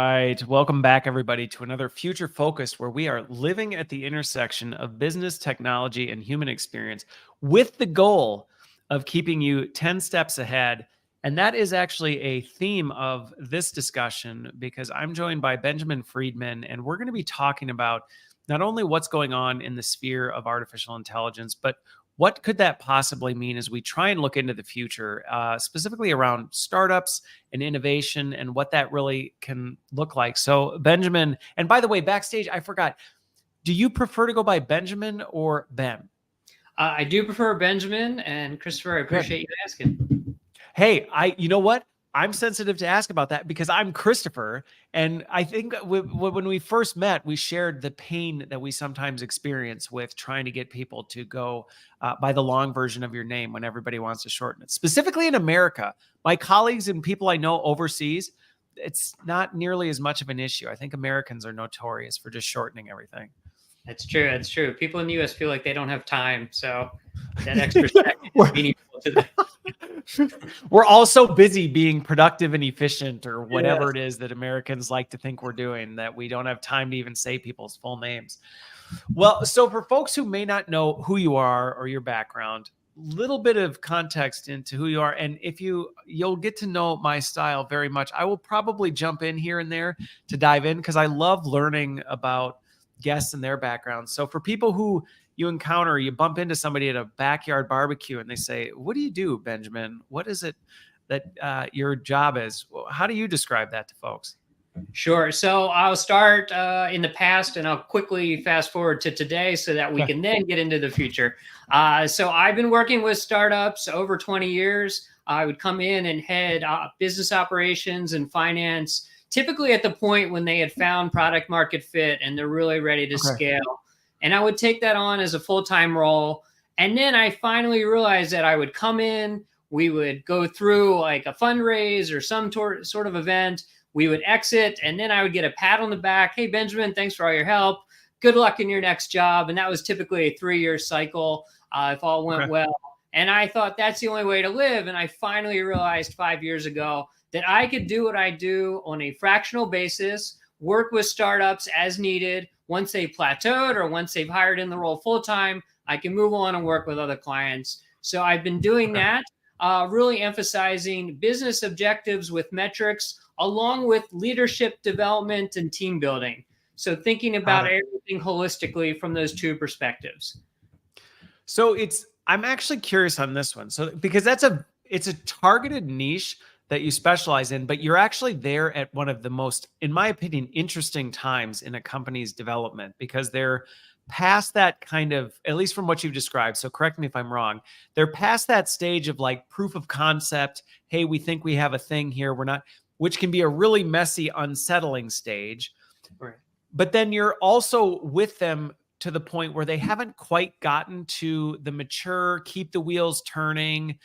right. Welcome back, everybody, to another Future Focus, where we are living at the intersection of business, technology, and human experience with the goal of keeping you 10 steps ahead. And that is actually a theme of this discussion because I'm joined by Benjamin Friedman, and we're going to be talking about not only what's going on in the sphere of artificial intelligence, but what could that possibly mean as we try and look into the future, specifically around startups and innovation and what that really can look like. So, Benjamin, and by the way, backstage, I forgot, do you prefer to go by Benjamin or Ben? I do prefer Benjamin, and Christopher, I appreciate you asking. Hey, you know what? I'm sensitive to ask about that because I'm Christopher. And I think when we first met, we shared the pain that we sometimes experience with trying to get people to go by the long version of your name when everybody wants to shorten it. Specifically in America, my colleagues and people I know overseas, it's not nearly as much of an issue. I think Americans are notorious for just shortening everything. That's true. That's true. People in the U.S. feel like they don't have time. So that extra second is meaningful to them. We're all so busy being productive and efficient or whatever it is that Americans like to think we're doing that we don't have time to even say people's full names. Well, so for folks who may not know who you are or your background, little bit of context into who you are. And if you'll get to know my style very much. I will probably jump in here and there to dive in because I love learning about guests and their backgrounds. So for people who you encounter, you bump into somebody at a backyard barbecue and they say, "What do you do, Benjamin? What is it that your job is?" How do you describe that to folks? Sure. So I'll start in the past and I'll quickly fast forward to today so that we can then get into the future. So I've been working with startups over 20 years. I would come in and head business operations and finance, typically at the point when they had found product market fit and they're really ready to scale. And I would take that on as a full-time role. And then I finally realized that I would come in, we would go through like a fundraise or some sort of event, we would exit, and then I would get a pat on the back. "Hey, Benjamin, thanks for all your help. Good luck in your next job." And that was typically a 3-year cycle if all went well. And I thought that's the only way to live. And I finally realized 5 years ago that I could do what I do on a fractional basis, work with startups as needed. Once they've plateaued or once they've hired in the role full-time, I can move on and work with other clients. So I've been doing that, really emphasizing business objectives with metrics, along with leadership development and team building. So thinking about everything holistically from those two perspectives. So I'm actually curious on this one. So because it's a targeted niche that you specialize in, but you're actually there at one of the most, in my opinion, interesting times in a company's development because they're past that kind of, at least from what you've described. So correct me if I'm wrong. They're past that stage of like proof of concept. Hey, we think we have a thing here. We're not, which can be a really messy, unsettling stage. Right. But then you're also with them to the point where they haven't quite gotten to the mature, keep the wheels turning,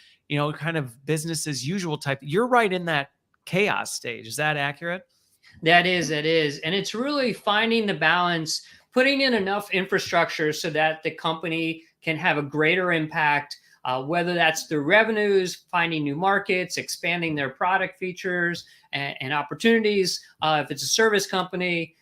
kind of business as usual type. You're right in that chaos stage. Is that accurate? That is. And it's really finding the balance, putting in enough infrastructure so that the company can have a greater impact, whether that's through revenues, finding new markets, expanding their product features and opportunities. If it's a service company,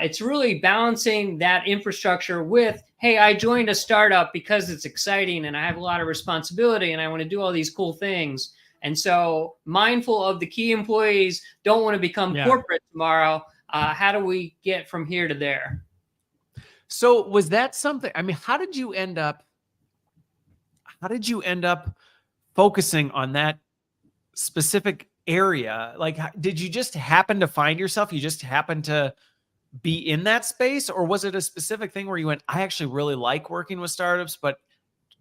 it's really balancing that infrastructure with, hey, I joined a startup because it's exciting and I have a lot of responsibility and I want to do all these cool things. And so mindful of the key employees, don't want to become corporate tomorrow. How do we get from here to there? So was that something, how did you end up focusing on that specific area? Like, did you just happen to find yourself? You just happened to be in that space, or was it a specific thing where you went, I actually really like working with startups, but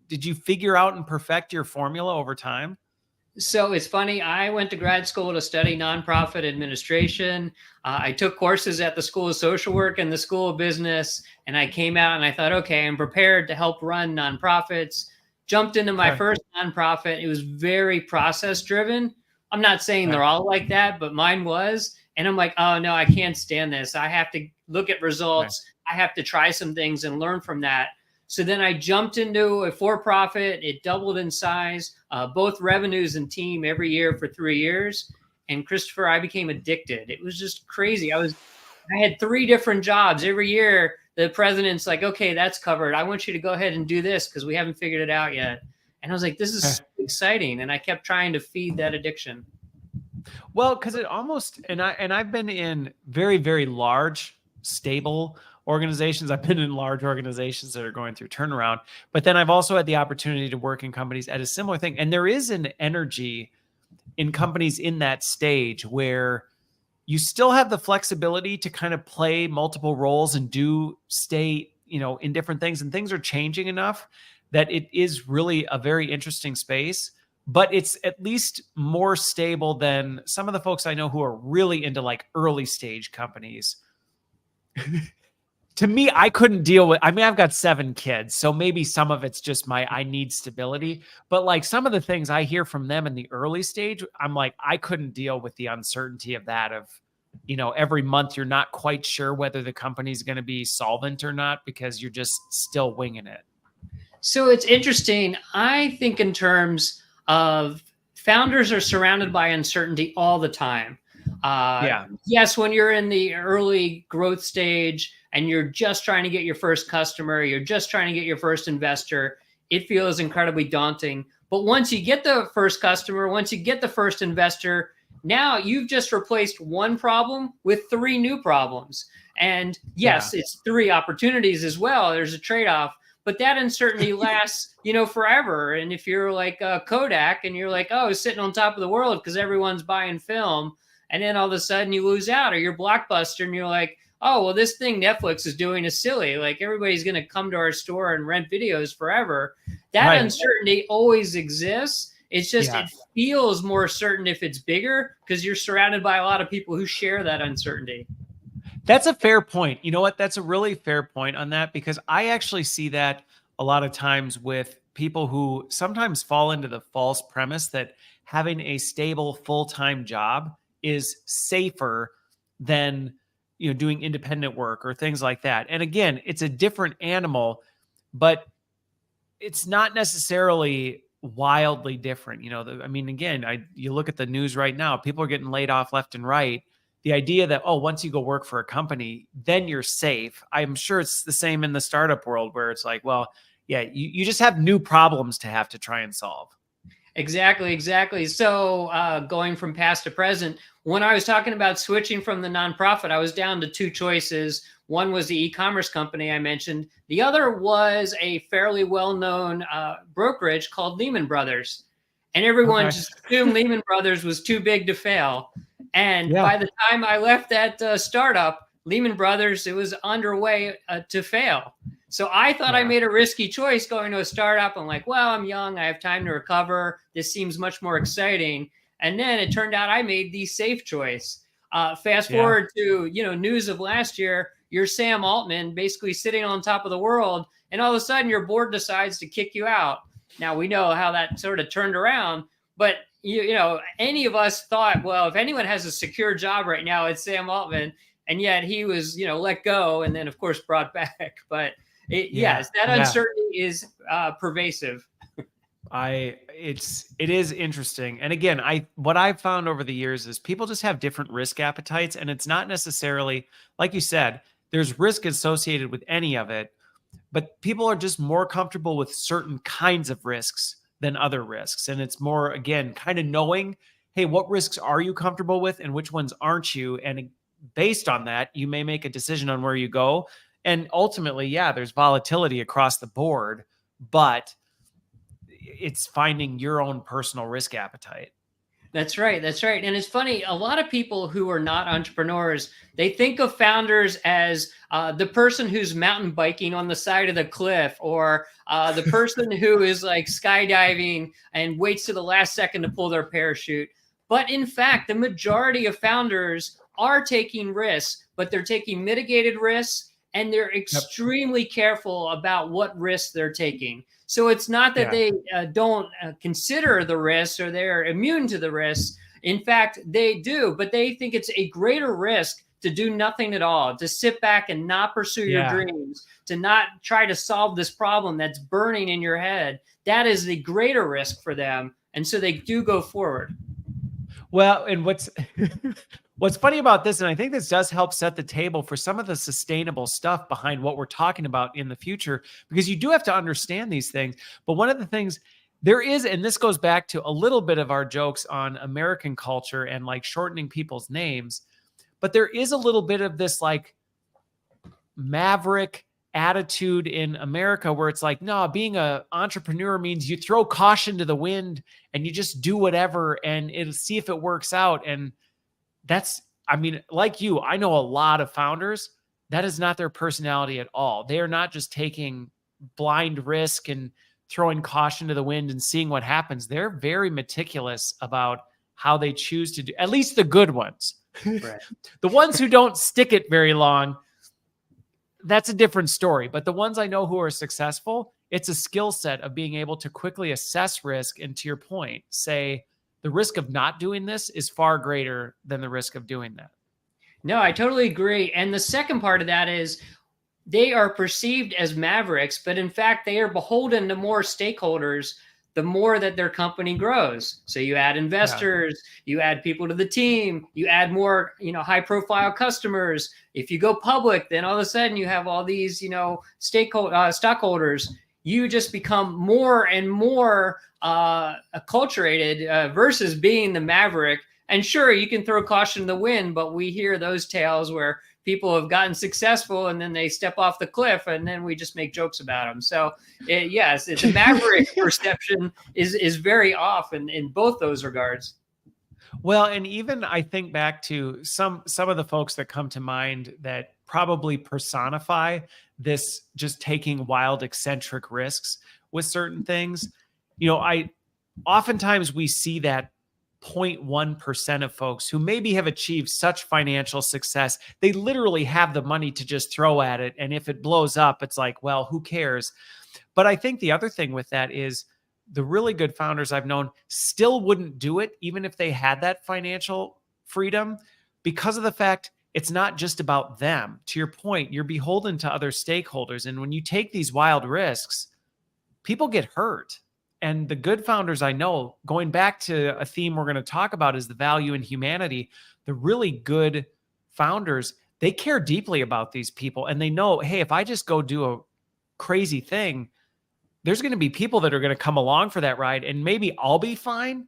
did you figure out and perfect your formula over time? So it's funny. I went to grad school to study nonprofit administration. I took courses at the School of Social Work and the School of Business, and I came out and I thought, okay, I'm prepared to help run nonprofits. Jumped into my first nonprofit. It was very process driven. I'm not saying they're all like that, but mine was. And I'm like, oh no, I can't stand this. I have to look at results. I have to try some things and learn from that. So then I jumped into a for-profit. It doubled in size, both revenues and team every year for 3 years. And Christopher, I became addicted. It was just crazy. I had 3 different jobs every year. The president's like, okay, that's covered. I want you to go ahead and do this because we haven't figured it out yet. And I was like, this is so exciting. And I kept trying to feed that addiction. Well, because it almost, and I've been in very, very large, stable organizations. I've been in large organizations that are going through turnaround, but then I've also had the opportunity to work in companies at a similar thing. And there is an energy in companies in that stage where you still have the flexibility to kind of play multiple roles and stay, in different things, and things are changing enough that it is really a very interesting space, but it's at least more stable than some of the folks I know who are really into like early stage companies. To me, I couldn't deal with, I've got 7 kids, so maybe some of it's just I need stability, but like some of the things I hear from them in the early stage, I'm like, I couldn't deal with the uncertainty of that, of, every month you're not quite sure whether the company's going to be solvent or not because you're just still winging it. So it's interesting. I think in terms of founders are surrounded by uncertainty all the time. Yes, when you're in the early growth stage and you're just trying to get your first customer, you're just trying to get your first investor, it feels incredibly daunting. But once you get the first customer, once you get the first investor, now you've just replaced one problem with 3 new problems. And yes, it's 3 opportunities as well. There's a trade-off. But that uncertainty lasts, forever. And if you're like Kodak and you're like, oh, sitting on top of the world because everyone's buying film, and then all of a sudden you lose out, or you're Blockbuster and you're like, oh, well, this thing Netflix is doing is silly. Like everybody's going to come to our store and rent videos forever. That uncertainty always exists. It's just, it feels more certain if it's bigger because you're surrounded by a lot of people who share that uncertainty. That's a fair point. You know what? That's a really fair point on that, because I actually see that a lot of times with people who sometimes fall into the false premise that having a stable full-time job is safer than, doing independent work or things like that. And again, it's a different animal, but it's not necessarily wildly different. Again, you look at the news right now, people are getting laid off left and right. The idea that, once you go work for a company, then you're safe. I'm sure it's the same in the startup world where it's like, well, yeah, you just have new problems to have to try and solve. Exactly. So going from past to present, when I was talking about switching from the nonprofit, I was down to 2 choices. One was the e-commerce company I mentioned. The other was a fairly well-known brokerage called Lehman Brothers. And everyone just assumed Lehman Brothers was too big to fail. And by the time I left that startup, Lehman Brothers, it was underway to fail. So I thought I made a risky choice going to a startup. I'm like, well, I'm young. I have time to recover. This seems much more exciting. And then it turned out I made the safe choice. Fast forward to, news of last year, you're Sam Altman basically sitting on top of the world. And all of a sudden your board decides to kick you out. Now we know how that sort of turned around, but any of us thought, well, if anyone has a secure job right now, it's Sam Altman. And yet he was, let go and then of course brought back. But yes, that uncertainty is pervasive. It is interesting. And again, what I've found over the years is people just have different risk appetites, and it's not necessarily, like you said, there's risk associated with any of it, but people are just more comfortable with certain kinds of risks than other risks. And it's more, again, kind of knowing, hey, what risks are you comfortable with and which ones aren't you? And based on that, you may make a decision on where you go. And ultimately, there's volatility across the board, but it's finding your own personal risk appetite. That's right. And it's funny, a lot of people who are not entrepreneurs, they think of founders as the person who's mountain biking on the side of the cliff, or the person who is like skydiving and waits to the last second to pull their parachute. But in fact, the majority of founders are taking risks, but they're taking mitigated risks, and they're extremely careful about what risks they're taking. So it's not that they don't consider the risks or they're immune to the risks. In fact, they do, but they think it's a greater risk to do nothing at all, to sit back and not pursue your dreams, to not try to solve this problem that's burning in your head. That is the greater risk for them. And so they do go forward. Well, and what's funny about this, and I think this does help set the table for some of the sustainable stuff behind what we're talking about in the future, because you do have to understand these things. But one of the things there is, and this goes back to a little bit of our jokes on American culture and like shortening people's names, but there is a little bit of this like maverick attitude in America where it's like, no, being an entrepreneur means you throw caution to the wind and you just do whatever and it'll see if it works out. And that's, I mean, like you, I know a lot of founders that is not their personality at all. They are not just taking blind risk and throwing caution to the wind and seeing what happens. They're very meticulous about how they choose to do, at least the good ones. Right. The ones who don't stick it very long, that's a different story. But the ones I know who are successful, it's a skill set of being able to quickly assess risk. And to your point, say the risk of not doing this is far greater than the risk of doing that. No, I totally agree. And the second part of that is they are perceived as mavericks, but in fact, they are beholden to more stakeholders the more that their company grows. So you add investors, you add people to the team, you add more, high profile customers. If you go public, then all of a sudden you have all these, stockholders. You just become more and more acculturated versus being the maverick. And sure, you can throw caution to the wind, but we hear those tales where people have gotten successful and then they step off the cliff and then we just make jokes about them. So yes, it's a maverick perception is very off in both those regards. Well, and even I think back to some of the folks that come to mind that probably personify this just taking wild, eccentric risks with certain things. Oftentimes we see that 0.1% of folks who maybe have achieved such financial success, they literally have the money to just throw at it. And if it blows up, it's like, well, who cares? But I think the other thing with that is the really good founders I've known still wouldn't do it, even if they had that financial freedom, because of the fact it's not just about them. To your point, you're beholden to other stakeholders. And when you take these wild risks, people get hurt. And the good founders I know, going back to a theme we're going to talk about is the value in humanity, the really good founders, they care deeply about these people. And they know, hey, if I just go do a crazy thing, there's going to be people that are going to come along for that ride. And maybe I'll be fine,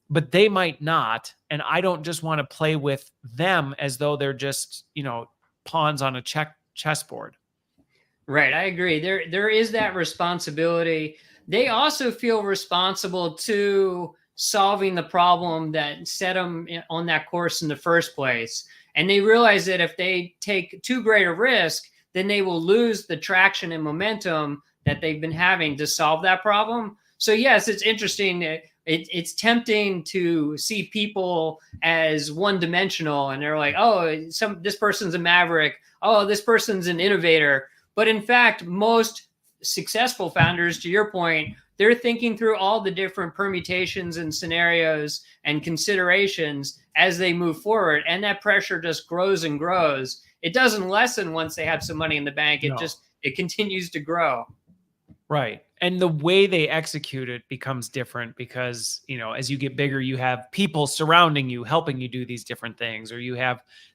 but they might not. And I don't just want to play with them as though they're just, pawns on a chessboard. Right. I agree. There is that responsibility. They also feel responsible to solving the problem that set them on that course in the first place. And they realize that if they take too great a risk, then they will lose the traction and momentum that they've been having to solve that problem. So yes, it's interesting. It's tempting to see people as one-dimensional, and they're like, oh, this person's a maverick. Oh, this person's an innovator. But in fact, most successful founders, to your point, they're thinking through all the different permutations and scenarios and considerations as they move forward. And that pressure just grows and grows. It doesn't lessen once they have some money in the bank. It continues to grow. Right. And the way they execute it becomes different because, as you get bigger, you have people surrounding you, helping you do these different things, or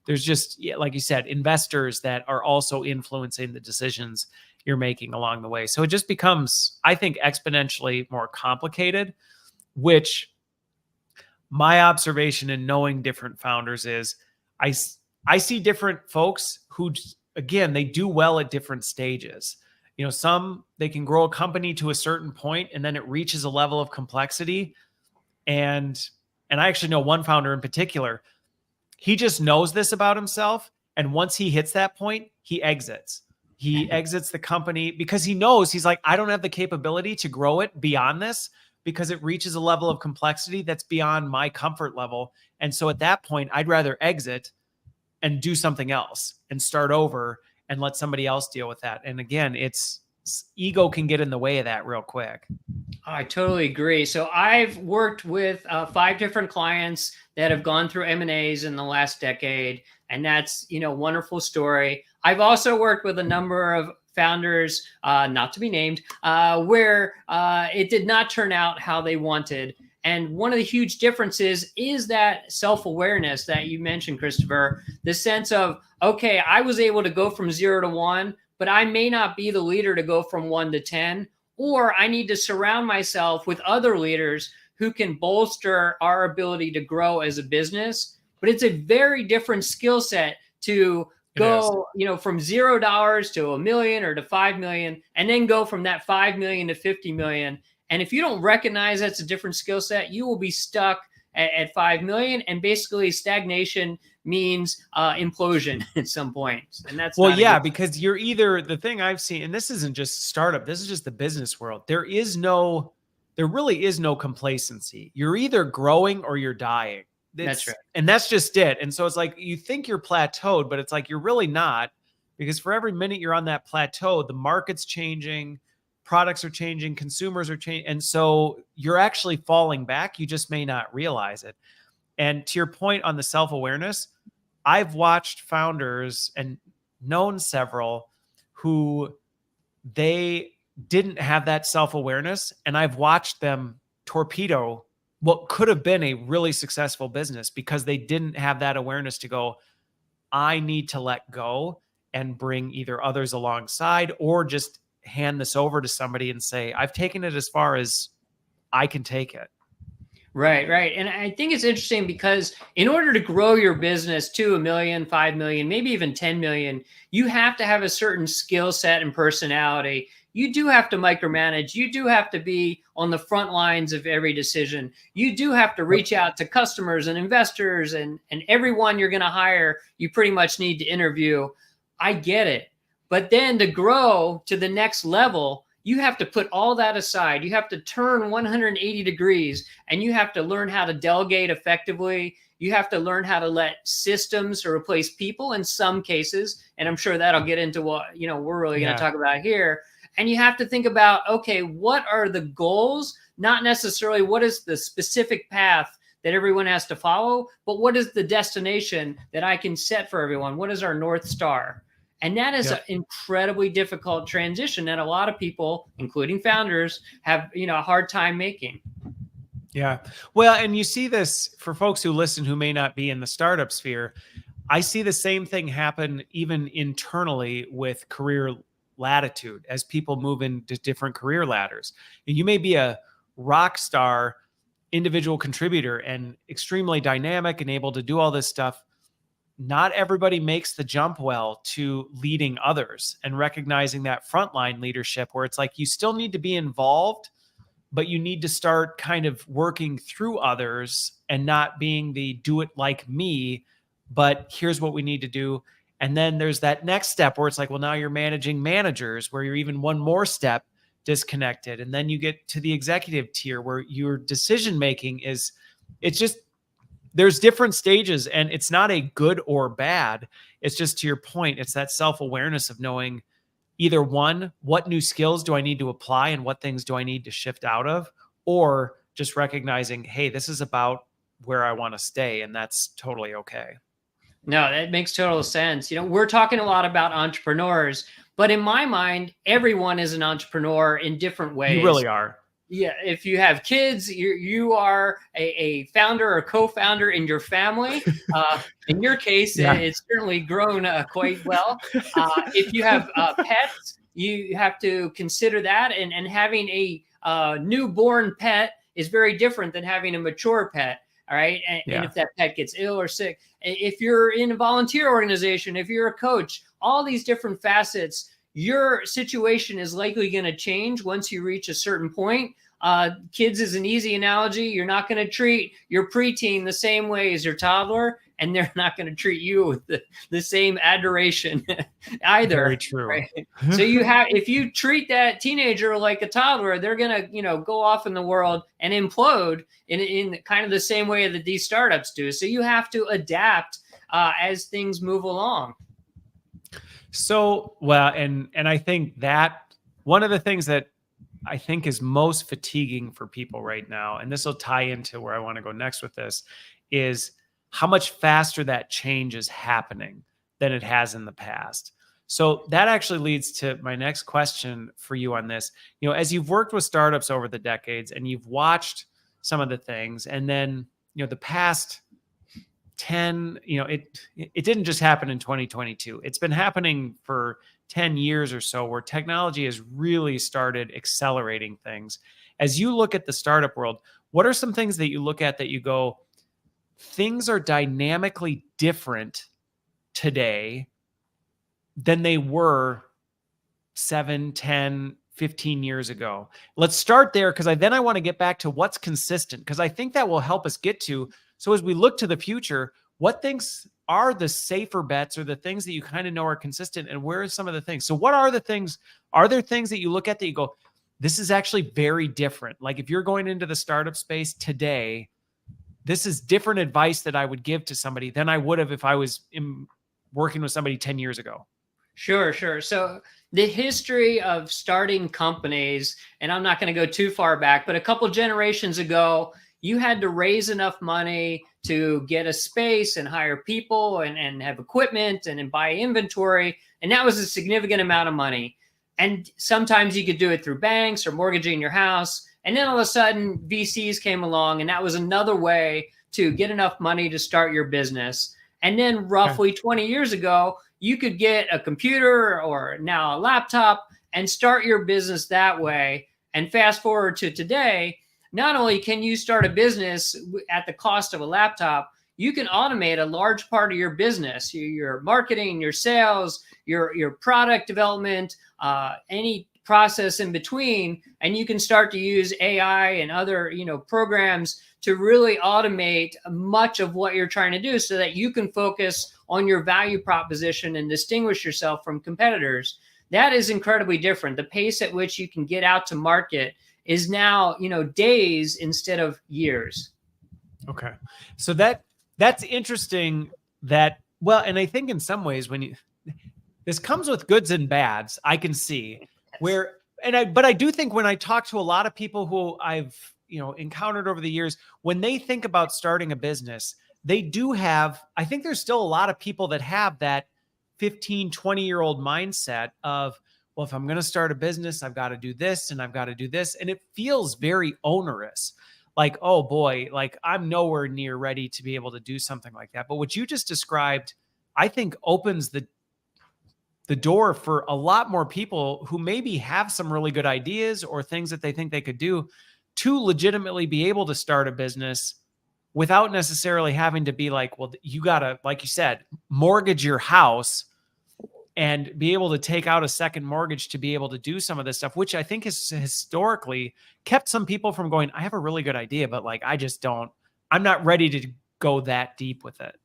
there's just, like you said, investors that are also influencing the decisions you're making along the way. So it just becomes, I think, exponentially more complicated, which my observation in knowing different founders is I see different folks who, again, they do well at different stages. Some, they can grow a company to a certain point and then it reaches a level of complexity. And I actually know one founder in particular, he just knows this about himself. And once he hits that point, he exits. He exits the company because he knows, he's like, I don't have the capability to grow it beyond this because it reaches a level of complexity that's beyond my comfort level. And so at that point, I'd rather exit and do something else and start over and let somebody else deal with that. And again, ego can get in the way of that real quick. I totally agree. So I've worked with 5 different clients that have gone through M&As in the last decade. And that's, wonderful story. I've also worked with a number of founders, not to be named, where it did not turn out how they wanted. And one of the huge differences is that self-awareness that you mentioned, Christopher, the sense of, okay, I was able to go from 0 to 1, but I may not be the leader to go from 1 to 10, or I need to surround myself with other leaders who can bolster our ability to grow as a business. But it's a very different skill set to go, from $0 to $1 million or to 5 million, and then go from that 5 million to 50 million. And if you don't recognize that's a different skill set, you will be stuck at 5 million. And basically stagnation means implosion at some point. And that's well, yeah, because you're either, the thing I've seen, and this isn't just startup, this is just the business world. There really is no complacency. You're either growing or you're dying. That's right. And that's just it. And so it's like, you think you're plateaued, but it's like, you're really not, because for every minute you're on that plateau, the market's changing, products are changing, consumers are changing. And so you're actually falling back. You just may not realize it. And to your point on the self-awareness, I've watched founders and known several who they didn't have that self-awareness. And I've watched them torpedo what could have been a really successful business because they didn't have that awareness to go, I need to let go and bring either others alongside or just hand this over to somebody and say, I've taken it as far as I can take it. Right, right. And I think it's interesting because in order to grow your business to 1 million, 5 million, maybe even 10 million, you have to have a certain skill set and personality. You do have to micromanage. You do have to be on the front lines of every decision. You do have to reach out to customers and investors and everyone you're going to hire, you pretty much need to interview. I get it. But then to grow to the next level, you have to put all that aside. You have to turn 180 degrees and you have to learn how to delegate effectively. You have to learn how to let systems replace people in some cases. And I'm sure that'll get into what, we're really going to talk about here. And you have to think about, okay, what are the goals? Not necessarily what is the specific path that everyone has to follow, but what is the destination that I can set for everyone? What is our North Star? And that is an incredibly difficult transition that a lot of people, including founders, have a hard time making. Yeah. Well, and you see this for folks who listen who may not be in the startup sphere. I see the same thing happen even internally with career latitude as people move into different career ladders. And you may be a rock star individual contributor and extremely dynamic and able to do all this stuff. Not everybody makes the jump well to leading others and recognizing that frontline leadership where it's like you still need to be involved, but you need to start kind of working through others and not being the do it like me, but here's what we need to do. And then there's that next step where it's like, well, now you're managing managers where you're even one more step disconnected. And then you get to the executive tier where your decision-making is, it's just, there's different stages and it's not a good or bad. It's just to your point, it's that self-awareness of knowing either one, what new skills do I need to apply and what things do I need to shift out of, or just recognizing, hey, this is about where I want to stay. And that's totally okay. No, that makes total sense. We're talking a lot about entrepreneurs, but in my mind, everyone is an entrepreneur in different ways. You really are. Yeah, if you have kids, you are a founder or co-founder in your family. In your case, it's certainly grown quite well. If you have pets, you have to consider that. And having a newborn pet is very different than having a mature pet. All right. And if that pet gets ill or sick, if you're in a volunteer organization, if you're a coach, all these different facets, your situation is likely going to change once you reach a certain point. Kids is an easy analogy. You're not going to treat your preteen the same way as your toddler, and they're not going to treat you with the same adoration either. Very true. Right? So if you treat that teenager like a toddler, they're going to, go off in the world and implode in kind of the same way that these startups do. So you have to adapt as things move along. So, well, and I think that one of the things that I think is most fatiguing for people right now, and this will tie into where I want to go next with this, is how much faster that change is happening than it has in the past. So that actually leads to my next question for you on this. As you've worked with startups over the decades and you've watched some of the things. And then, the past 10, it didn't just happen in 2022. It's been happening for 10 years or so, where technology has really started accelerating things. As you look at the startup world, what are some things that you look at that you go, things are dynamically different today than they were 7, 10, 15 years ago? Let's start there, because then I want to get back to what's consistent, because I think that will help us get to, so as we look to the future, what things are the safer bets, or the things that you kind of know are consistent, and where are some of the things? So what are the things? Are there things that you look at that you go, this is actually very different? Like if you're going into the startup space today, this is different advice that I would give to somebody than I would have if I was working with somebody 10 years ago. Sure, sure. So the history of starting companies, and I'm not going to go too far back, but a couple generations ago, you had to raise enough money to get a space and hire people and have equipment and buy inventory. And that was a significant amount of money. And sometimes you could do it through banks or mortgaging your house. And then all of a sudden VCs came along, and that was another way to get enough money to start your business. And then roughly 20 years ago, you could get a computer or now a laptop and start your business that way. And fast forward to today, not only can you start a business at the cost of a laptop, you can automate a large part of your business, your marketing, your sales, your product development, any process in between, and you can start to use AI and other programs to really automate much of what you're trying to do, so that you can focus on your value proposition and distinguish yourself from competitors. That is incredibly different. The pace at which you can get out to market is now days instead of years. Okay, so that's interesting. And I think in some ways, this comes with goods and bads, I can see where, but I do think when I talk to a lot of people who I've, encountered over the years, when they think about starting a business, they do have, I think there's still a lot of people that have that 15, 20-year-old mindset of, well, if I'm going to start a business, I've got to do this and I've got to do this. And it feels very onerous. Like, oh boy, like I'm nowhere near ready to be able to do something like that. But what you just described, I think opens the door for a lot more people who maybe have some really good ideas or things that they think they could do to legitimately be able to start a business without necessarily having to be like, well, you got to, like you said, mortgage your house and be able to take out a second mortgage to be able to do some of this stuff, which I think has historically kept some people from going, I have a really good idea, but like, I'm not ready to go that deep with it.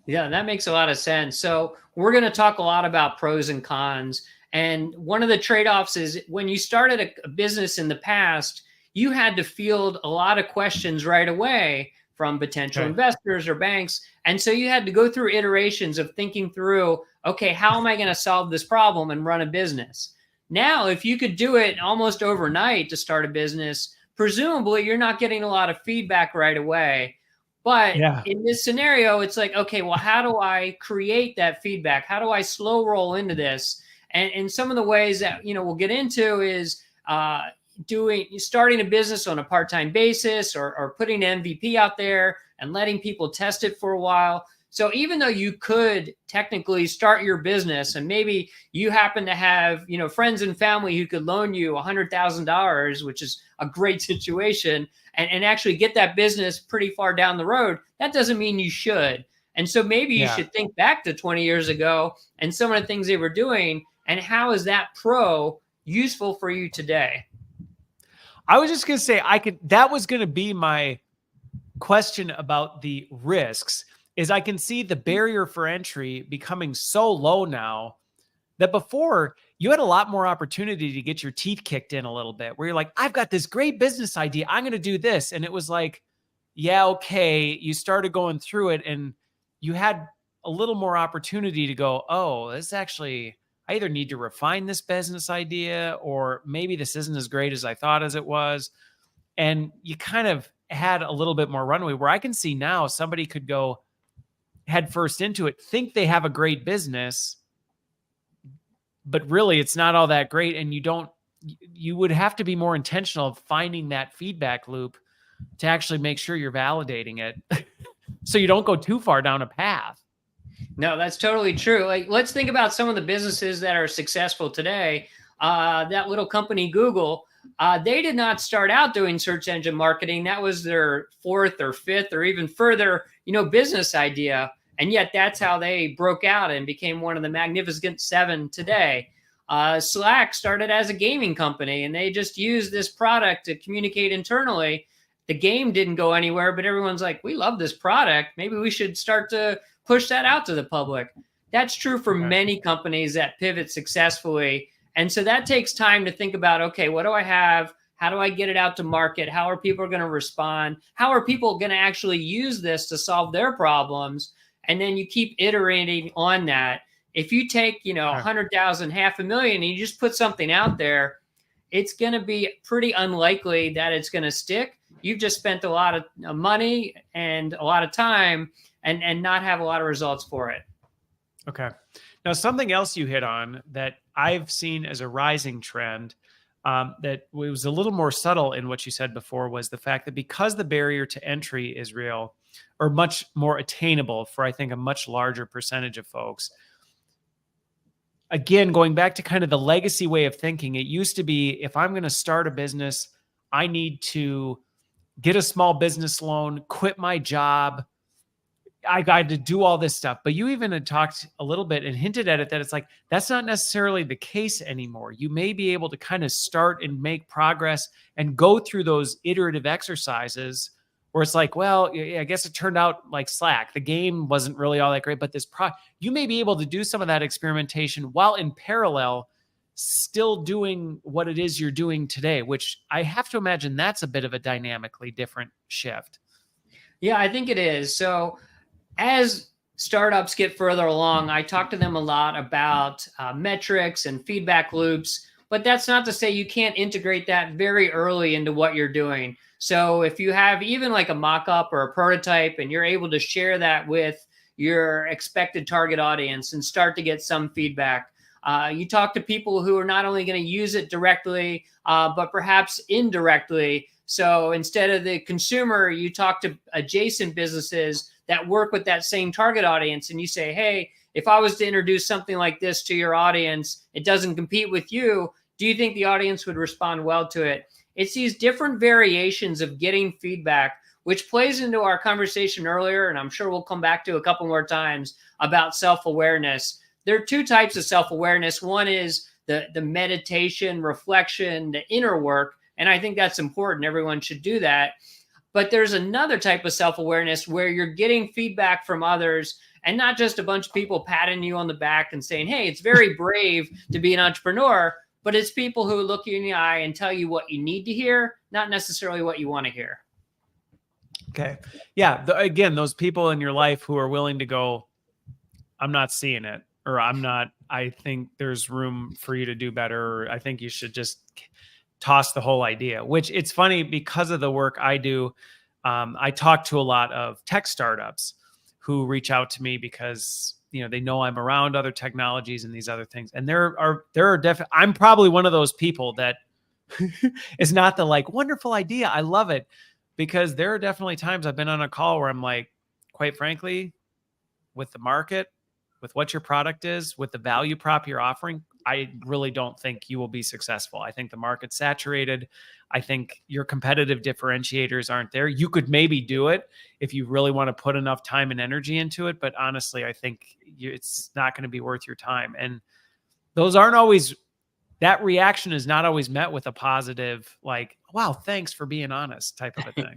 Yeah, that makes a lot of sense. So we're going to talk a lot about pros and cons. And one of the trade-offs is when you started a business in the past, you had to field a lot of questions right away from potential investors or banks. And so you had to go through iterations of thinking through, okay, how am I going to solve this problem and run a business? Now, if you could do it almost overnight to start a business, presumably you're not getting a lot of feedback right away. But in this scenario, it's like, okay, well, how do I create that feedback? How do I slow roll into this? And some of the ways that, we'll get into is starting a business on a part-time basis or putting an MVP out there and letting people test it for a while. So even though you could technically start your business and maybe you happen to have, friends and family who could loan you $100,000, which is a great situation, and actually get that business pretty far down the road, that doesn't mean you should. And so maybe you should think back to 20 years ago and some of the things they were doing, and how is that pro useful for you today? I was just going to say, that was going to be my question about the risks, is I can see the barrier for entry becoming so low now that before you had a lot more opportunity to get your teeth kicked in a little bit, where you're like, I've got this great business idea, I'm going to do this. And it was like, yeah, okay. You started going through it and you had a little more opportunity to go, oh, this actually, I either need to refine this business idea, or maybe this isn't as great as I thought as it was. And you kind of had a little bit more runway, where I can see now somebody could go head first into it, think they have a great business, but really it's not all that great. And you would have to be more intentional of finding that feedback loop to actually make sure you're validating it so you don't go too far down a path. No, that's totally true. Like, let's think about some of the businesses that are successful today. That little company, Google, they did not start out doing search engine marketing. That was their fourth or fifth or even further, business idea. And yet that's how they broke out and became one of the Magnificent Seven today. Slack started as a gaming company, and they just used this product to communicate internally. The game didn't go anywhere, but everyone's like, we love this product. Maybe we should start to push that out to the public. That's true for many companies that pivot successfully. And so that takes time to think about, okay, what do I have? How do I get it out to market? How are people going to respond? How are people going to actually use this to solve their problems? And then you keep iterating on that. If you take, 100,000, 500,000, and you just put something out there, it's going to be pretty unlikely that it's going to stick. You've just spent a lot of money and a lot of time and not have a lot of results for it. Okay. Now, something else you hit on that I've seen as a rising trend that was a little more subtle in what you said before was the fact that because the barrier to entry is real or much more attainable for, I think, a much larger percentage of folks. Again, going back to kind of the legacy way of thinking, it used to be if I'm going to start a business, I need to get a small business loan, quit my job. I got to do all this stuff. But you even had talked a little bit and hinted at it that it's like, that's not necessarily the case anymore. You may be able to kind of start and make progress and go through those iterative exercises where it's like, well, I guess it turned out like Slack. The game wasn't really all that great, but you may be able to do some of that experimentation while in parallel still doing what it is you're doing today, which I have to imagine that's a bit of a dynamically different shift. Yeah, I think it is. So as startups get further along, I talk to them a lot about metrics and feedback loops, but that's not to say you can't integrate that very early into what you're doing. So if you have even like a mock-up or a prototype and you're able to share that with your expected target audience and start to get some feedback, you talk to people who are not only going to use it directly, but perhaps indirectly. So instead of the consumer, you talk to adjacent businesses that work with that same target audience. And you say, hey, if I was to introduce something like this to your audience, it doesn't compete with you. Do you think the audience would respond well to it? It's these different variations of getting feedback, which plays into our conversation earlier. And I'm sure we'll come back to a couple more times about self-awareness. There are two types of self-awareness. One is the meditation, reflection, the inner work. And I think that's important. Everyone should do that. But there's another type of self-awareness where you're getting feedback from others and not just a bunch of people patting you on the back and saying, hey, it's very brave to be an entrepreneur, but it's people who look you in the eye and tell you what you need to hear, not necessarily what you want to hear. Okay. Yeah. Again, those people in your life who are willing to go, I'm not seeing it, or I think there's room for you to do better, or I think you should just toss the whole idea, which it's funny because of the work I do. I talk to a lot of tech startups who reach out to me because, they know I'm around other technologies and these other things. And there are definitely, I'm probably one of those people that is not the like, wonderful idea, I love it, because there are definitely times I've been on a call where I'm like, quite frankly, with the market, with what your product is, with the value prop you're offering, I really don't think you will be successful. I think the market's saturated. I think your competitive differentiators aren't there. You could maybe do it if you really want to put enough time and energy into it. But honestly, I think it's not going to be worth your time. And those aren't always, that reaction is not always met with a positive, like, wow, thanks for being honest type of a thing.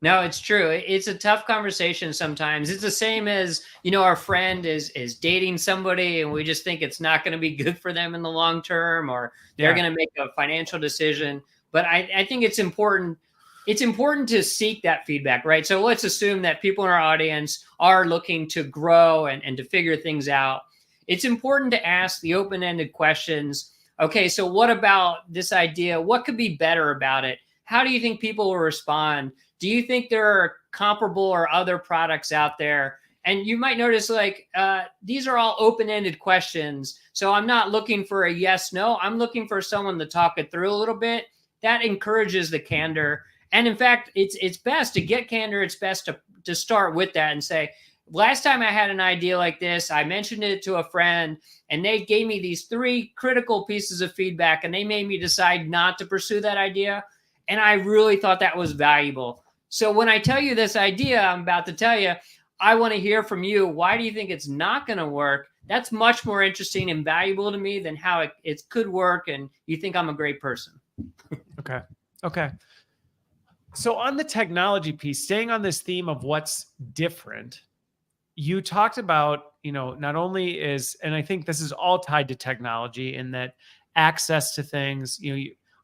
No, it's true. It's a tough conversation sometimes. It's the same as, our friend is dating somebody and we just think it's not going to be good for them in the long term, or they're going to make a financial decision. But I think it's important. It's important to seek that feedback, right? So let's assume that people in our audience are looking to grow and to figure things out. It's important to ask the open-ended questions. Okay, so what about this idea? What could be better about it? How do you think people will respond? Do you think there are comparable or other products out there? And you might notice these are all open-ended questions. So I'm not looking for a yes, no. I'm looking for someone to talk it through a little bit. That encourages the candor. And in fact, it's best to get candor. It's best to start with that and say, last time I had an idea like this, I mentioned it to a friend and they gave me these 3 critical pieces of feedback and they made me decide not to pursue that idea. And I really thought that was valuable. So when I tell you this idea, I'm about to tell you, I want to hear from you. Why do you think it's not going to work? That's much more interesting and valuable to me than how it could work. And you think I'm a great person. Okay. Okay. So on the technology piece, staying on this theme of what's different, you talked about, not only is, and I think this is all tied to technology in that access to things,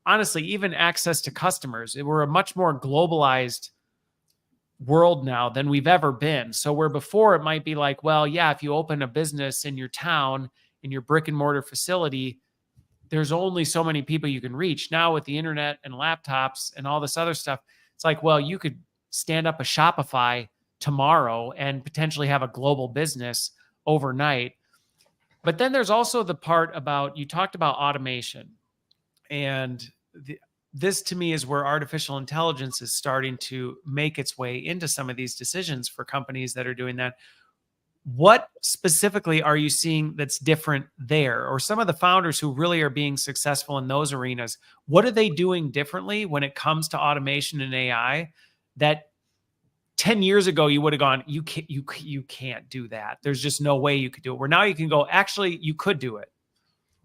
honestly, even access to customers, we're a much more globalized world now than we've ever been. So where before it might be like, well, yeah, if you open a business in your town, in your brick and mortar facility, there's only so many people you can reach. Now with the internet and laptops and all this other stuff, it's like, well, you could stand up a Shopify tomorrow and potentially have a global business overnight. But then there's also the part about, you talked about automation. And this to me is where artificial intelligence is starting to make its way into some of these decisions for companies that are doing that. What specifically are you seeing that's different there? Or some of the founders who really are being successful in those arenas, what are they doing differently when it comes to automation and AI that 10 years ago you would have gone, you can't do that. There's just no way you could do it. Where now you can go, actually, you could do it.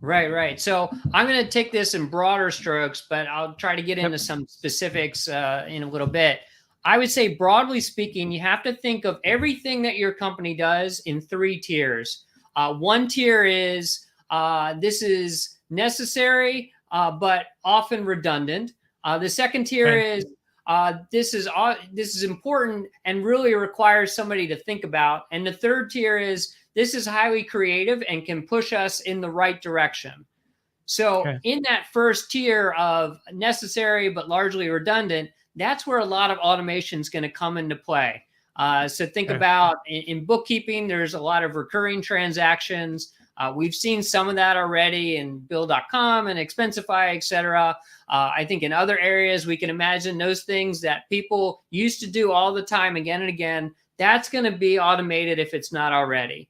Right. So I'm going to take this in broader strokes, but I'll try to get into some specifics in a little bit. I would say, broadly speaking, you have to think of everything that your company does in 3 tiers. One tier is this is necessary, but often redundant. The second tier is this is important and really requires somebody to think about. And the third tier is this is highly creative and can push us in the right direction. So in that first tier of necessary but largely redundant, that's where a lot of automation is going to come into play. So think about in bookkeeping, there's a lot of recurring transactions. We've seen some of that already in Bill.com and Expensify, et cetera. I think in other areas, we can imagine those things that people used to do all the time again and again. That's going to be automated if it's not already.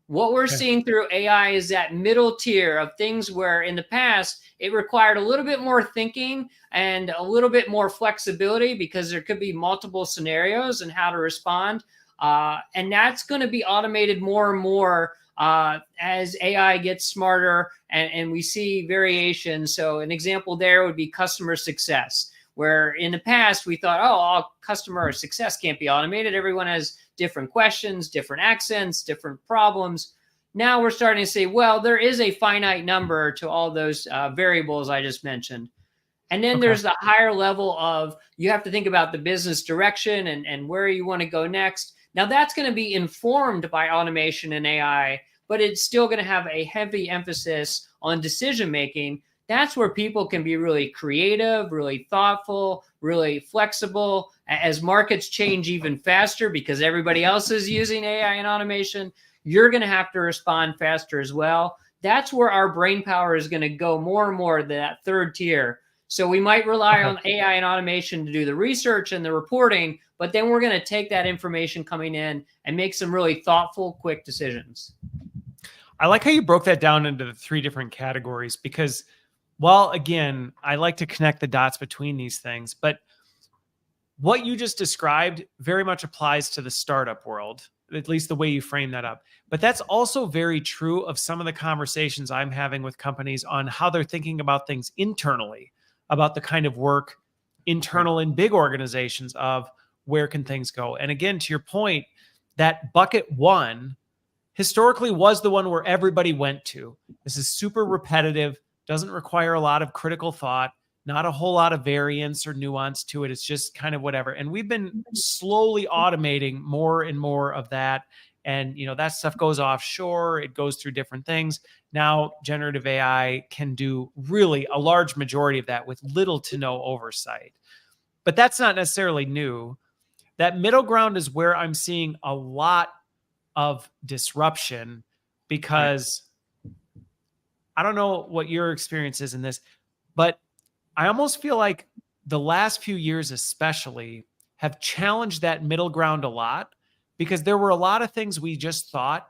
What we're seeing through AI is that middle tier of things where in the past it required a little bit more thinking and a little bit more flexibility because there could be multiple scenarios and how to respond. And that's going to be automated more and more as AI gets smarter and we see variation. So an example there would be customer success, where in the past we thought, oh, all customer success can't be automated. Everyone has different questions, different accents, different problems. Now we're starting to say, well, there is a finite number to all those variables I just mentioned. And then there's the higher level of you have to think about the business direction and where you want to go next. Now that's going to be informed by automation and AI, but it's still going to have a heavy emphasis on decision making. That's where people can be really creative, really thoughtful, really flexible. As markets change even faster because everybody else is using AI and automation, you're going to have to respond faster as well. That's where our brain power is going to go more and more to that third tier. So we might rely on AI and automation to do the research and the reporting, but then we're going to take that information coming in and make some really thoughtful, quick decisions. I like how you broke that down into the 3 different categories because, well, again, I like to connect the dots between these things, but what you just described very much applies to the startup world, at least the way you frame that up. But that's also very true of some of the conversations I'm having with companies on how they're thinking about things internally, about the kind of work internal in big organizations of where can things go. And again, to your point, that bucket 1 historically was the one where everybody went to. This is super repetitive, doesn't require a lot of critical thought, not a whole lot of variance or nuance to it. It's just kind of whatever. And we've been slowly automating more and more of that. And, that stuff goes offshore. It goes through different things. Now, generative AI can do really a large majority of that with little to no oversight. But that's not necessarily new. That middle ground is where I'm seeing a lot of disruption because I don't know what your experience is in this, but I almost feel like the last few years especially have challenged that middle ground a lot, because there were a lot of things we just thought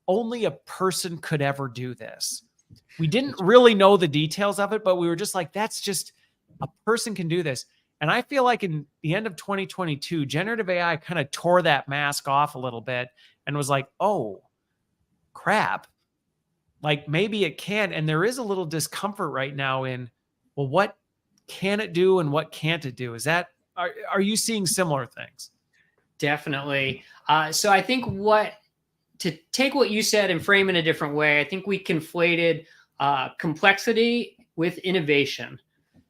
only a person could ever do this. We didn't really know the details of it, but we were just like, that's just, a person can do this. And I feel like in the end of 2022, generative AI kind of tore that mask off a little bit and was like, oh, crap. Like maybe it can. And there is a little discomfort right now in, well, what can it do and what can't it do? Are you seeing similar things? Definitely. So I think to take what you said and frame it a different way, I think we conflated complexity with innovation.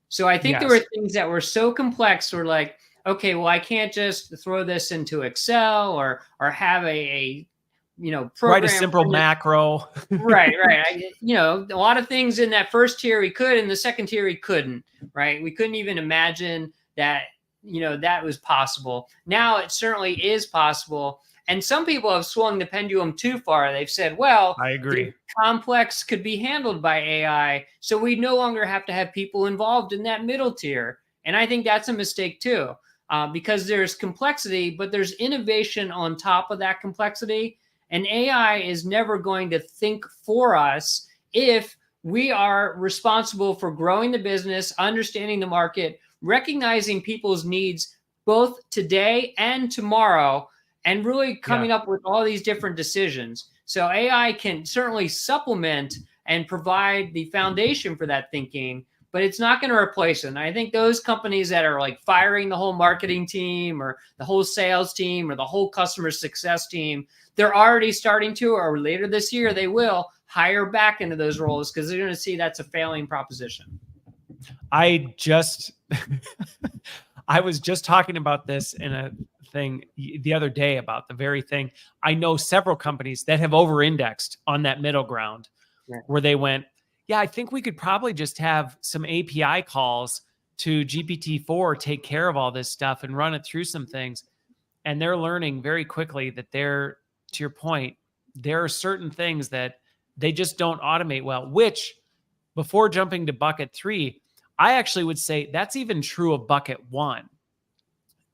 So I think there were things that were so complex, we're like, okay, well, I can't just throw this into Excel or have a program. Write a simple macro. Right. A lot of things in that first tier we could, in the second tier we couldn't, right? We couldn't even imagine that, that was possible. Now it certainly is possible. And some people have swung the pendulum too far. They've said, well, I agree. Complex could be handled by AI, so we no longer have to have people involved in that middle tier. And I think that's a mistake too, because there's complexity, but there's innovation on top of that complexity. And AI is never going to think for us if we are responsible for growing the business, understanding the market, recognizing people's needs both today and tomorrow, and really coming up with all these different decisions. So AI can certainly supplement and provide the foundation for that thinking, but it's not going to replace it. And I think those companies that are like firing the whole marketing team or the whole sales team or the whole customer success team, they're already starting to, or later this year, they will hire back into those roles because they're going to see that's a failing proposition. I was just talking about this in a thing the other day about the very thing. I know several companies that have over-indexed on that middle ground where they went, yeah, I think we could probably just have some API calls to GPT-4 take care of all this stuff and run it through some things. And they're learning very quickly that to your point, there are certain things that they just don't automate well, which before jumping to bucket 3, I actually would say that's even true of bucket 1.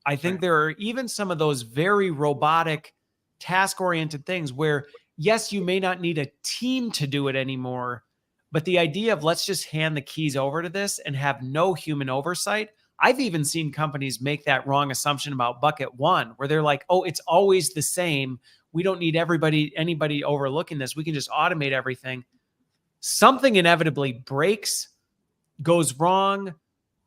I think there are even some of those very robotic, task-oriented things where, yes, you may not need a team to do it anymore, but the idea of let's just hand the keys over to this and have no human oversight. I've even seen companies make that wrong assumption about bucket 1, where they're like, oh, it's always the same. We don't need anybody overlooking this. We can just automate everything. Something inevitably breaks, goes wrong,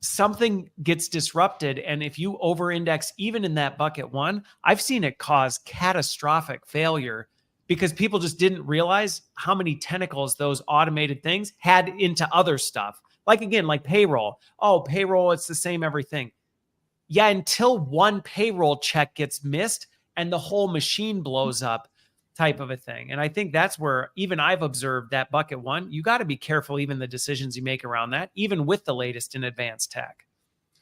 something gets disrupted. And if you over-index even in that bucket 1, I've seen it cause catastrophic failure because people just didn't realize how many tentacles those automated things had into other stuff. Like, again, like payroll. Oh, payroll, it's the same everything. Yeah, until one payroll check gets missed and the whole machine blows up, type of a thing. And I think that's where even I've observed that bucket 1, you got to be careful, even the decisions you make around that, even with the latest in advanced tech.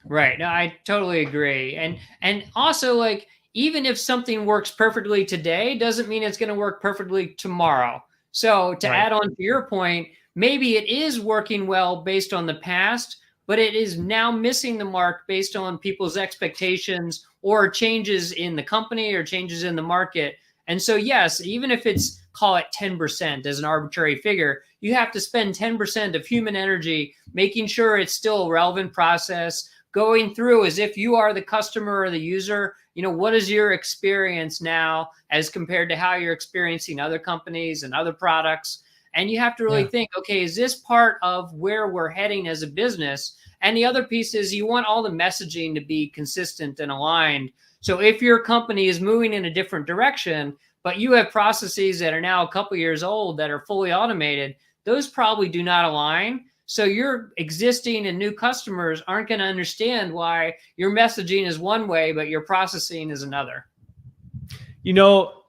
Right. No, I totally agree. And also, like, even if something works perfectly today, doesn't mean it's going to work perfectly tomorrow. So to add on to your point, maybe it is working well based on the past, but it is now missing the mark based on people's expectations or changes in the company or changes in the market. And so, yes, even if it's, call it 10% as an arbitrary figure, you have to spend 10% of human energy making sure it's still a relevant process, going through as if you are the customer or the user. What is your experience now as compared to how you're experiencing other companies and other products? And you have to really think, okay, is this part of where we're heading as a business? And the other piece is you want all the messaging to be consistent and aligned. So if your company is moving in a different direction, but you have processes that are now a couple years old that are fully automated, those probably do not align. So your existing and new customers aren't going to understand why your messaging is one way, but your processing is another.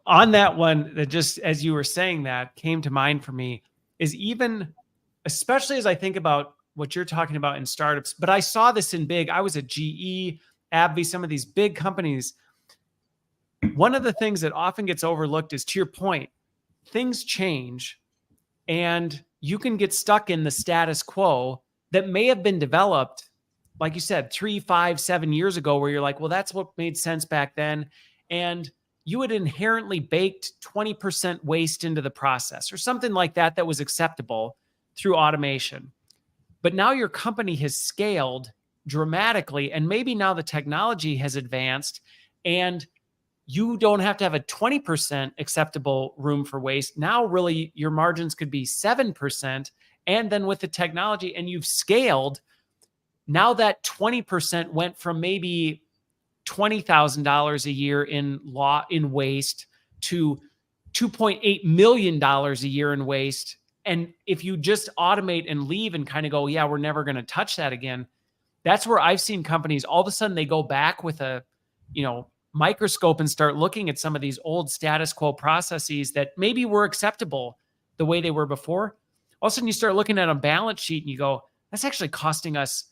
On that one, that just as you were saying that came to mind for me is even, especially as I think about what you're talking about in startups, but I saw this in big. I was at GE, AbbVie, some of these big companies. One of the things that often gets overlooked is, to your point, things change and you can get stuck in the status quo that may have been developed like you said, 3, 5, 7 years ago, where you're like, well, that's what made sense back then. And you had inherently baked 20% waste into the process or something like that that was acceptable through automation. But now your company has scaled dramatically, and maybe now the technology has advanced, and you don't have to have a 20% acceptable room for waste. Now, really, your margins could be 7%. And then with the technology, and you've scaled, now that 20% went from maybe $20,000 a year in waste to $2.8 million a year in waste. And if you just automate and leave and kind of go, yeah, we're never going to touch that again. That's where I've seen companies all of a sudden they go back with a, microscope and start looking at some of these old status quo processes that maybe were acceptable the way they were before. All of a sudden you start looking at a balance sheet and you go, that's actually costing us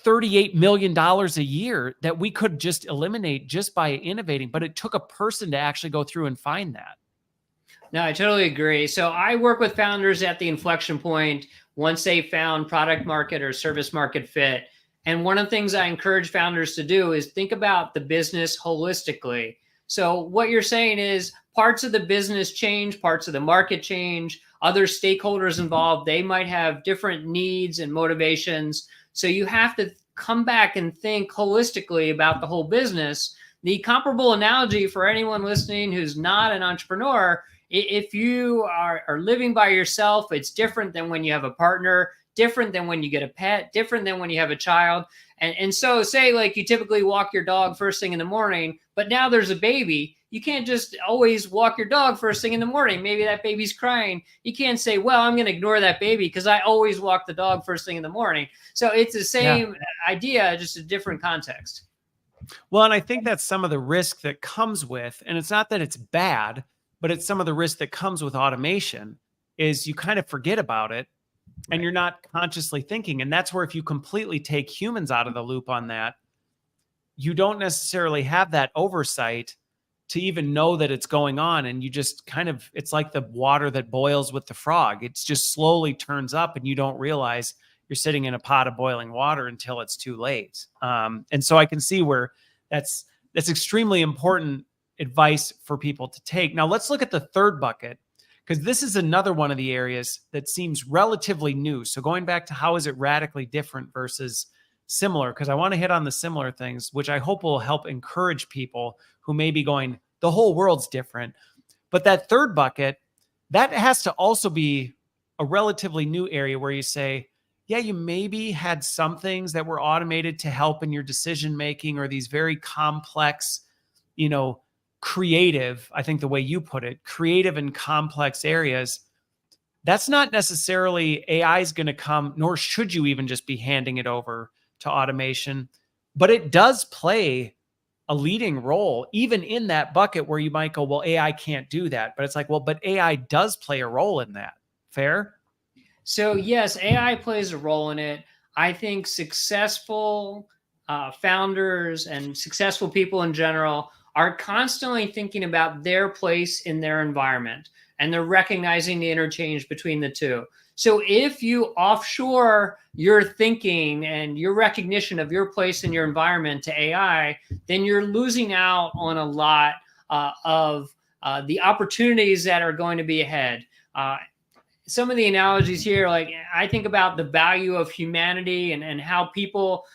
$38 million a year that we could just eliminate just by innovating. But it took a person to actually go through and find that. No, I totally agree. So I work with founders at the inflection point once they found product market or service market fit. And one of the things I encourage founders to do is think about the business holistically. So what you're saying is parts of the business change, parts of the market change, other stakeholders involved, they might have different needs and motivations. So you have to come back and think holistically about the whole business. The comparable analogy for anyone listening who's not an entrepreneur, if you are living by yourself, it's different than when you have a partner, different than when you get a pet, different than when you have a child. And so say like you typically walk your dog first thing in the morning, but now there's a baby. You can't just always walk your dog first thing in the morning. Maybe that baby's crying. You can't say, well, I'm going to ignore that baby because I always walk the dog first thing in the morning. So it's the same idea, just a different context. Well, and I think that's some of the risk that comes with, and it's not that it's bad, but it's some of the risk that comes with automation is you kind of forget about it and you're not consciously thinking. And that's where if you completely take humans out of the loop on that, you don't necessarily have that oversight to even know that it's going on. And you just kind of, it's like the water that boils with the frog. It's just slowly turns up and you don't realize you're sitting in a pot of boiling water until it's too late. And so I can see where that's extremely important advice for people to take. Now let's look at the third bucket, because this is another one of the areas that seems relatively new. So going back to how is it radically different versus similar, because I want to hit on the similar things, which I hope will help encourage people who may be going, the whole world's different. But that third bucket, that has to also be a relatively new area where you say, yeah, you maybe had some things that were automated to help in your decision making, or these very complex, creative, I think the way you put it, creative and complex areas. That's not necessarily AI is going to come, nor should you even just be handing it over to automation, but it does play a leading role even in that bucket where you might go, well, AI can't do that. But it's like, well, but AI does play a role in that. Fair? So yes, AI plays a role in it. I think successful founders and successful people in general are constantly thinking about their place in their environment, and they're recognizing the interchange between the two. So if you offshore your thinking and your recognition of your place in your environment to AI, then you're losing out on a lot of the opportunities that are going to be ahead. Some of the analogies here, like I think about the value of humanity and how people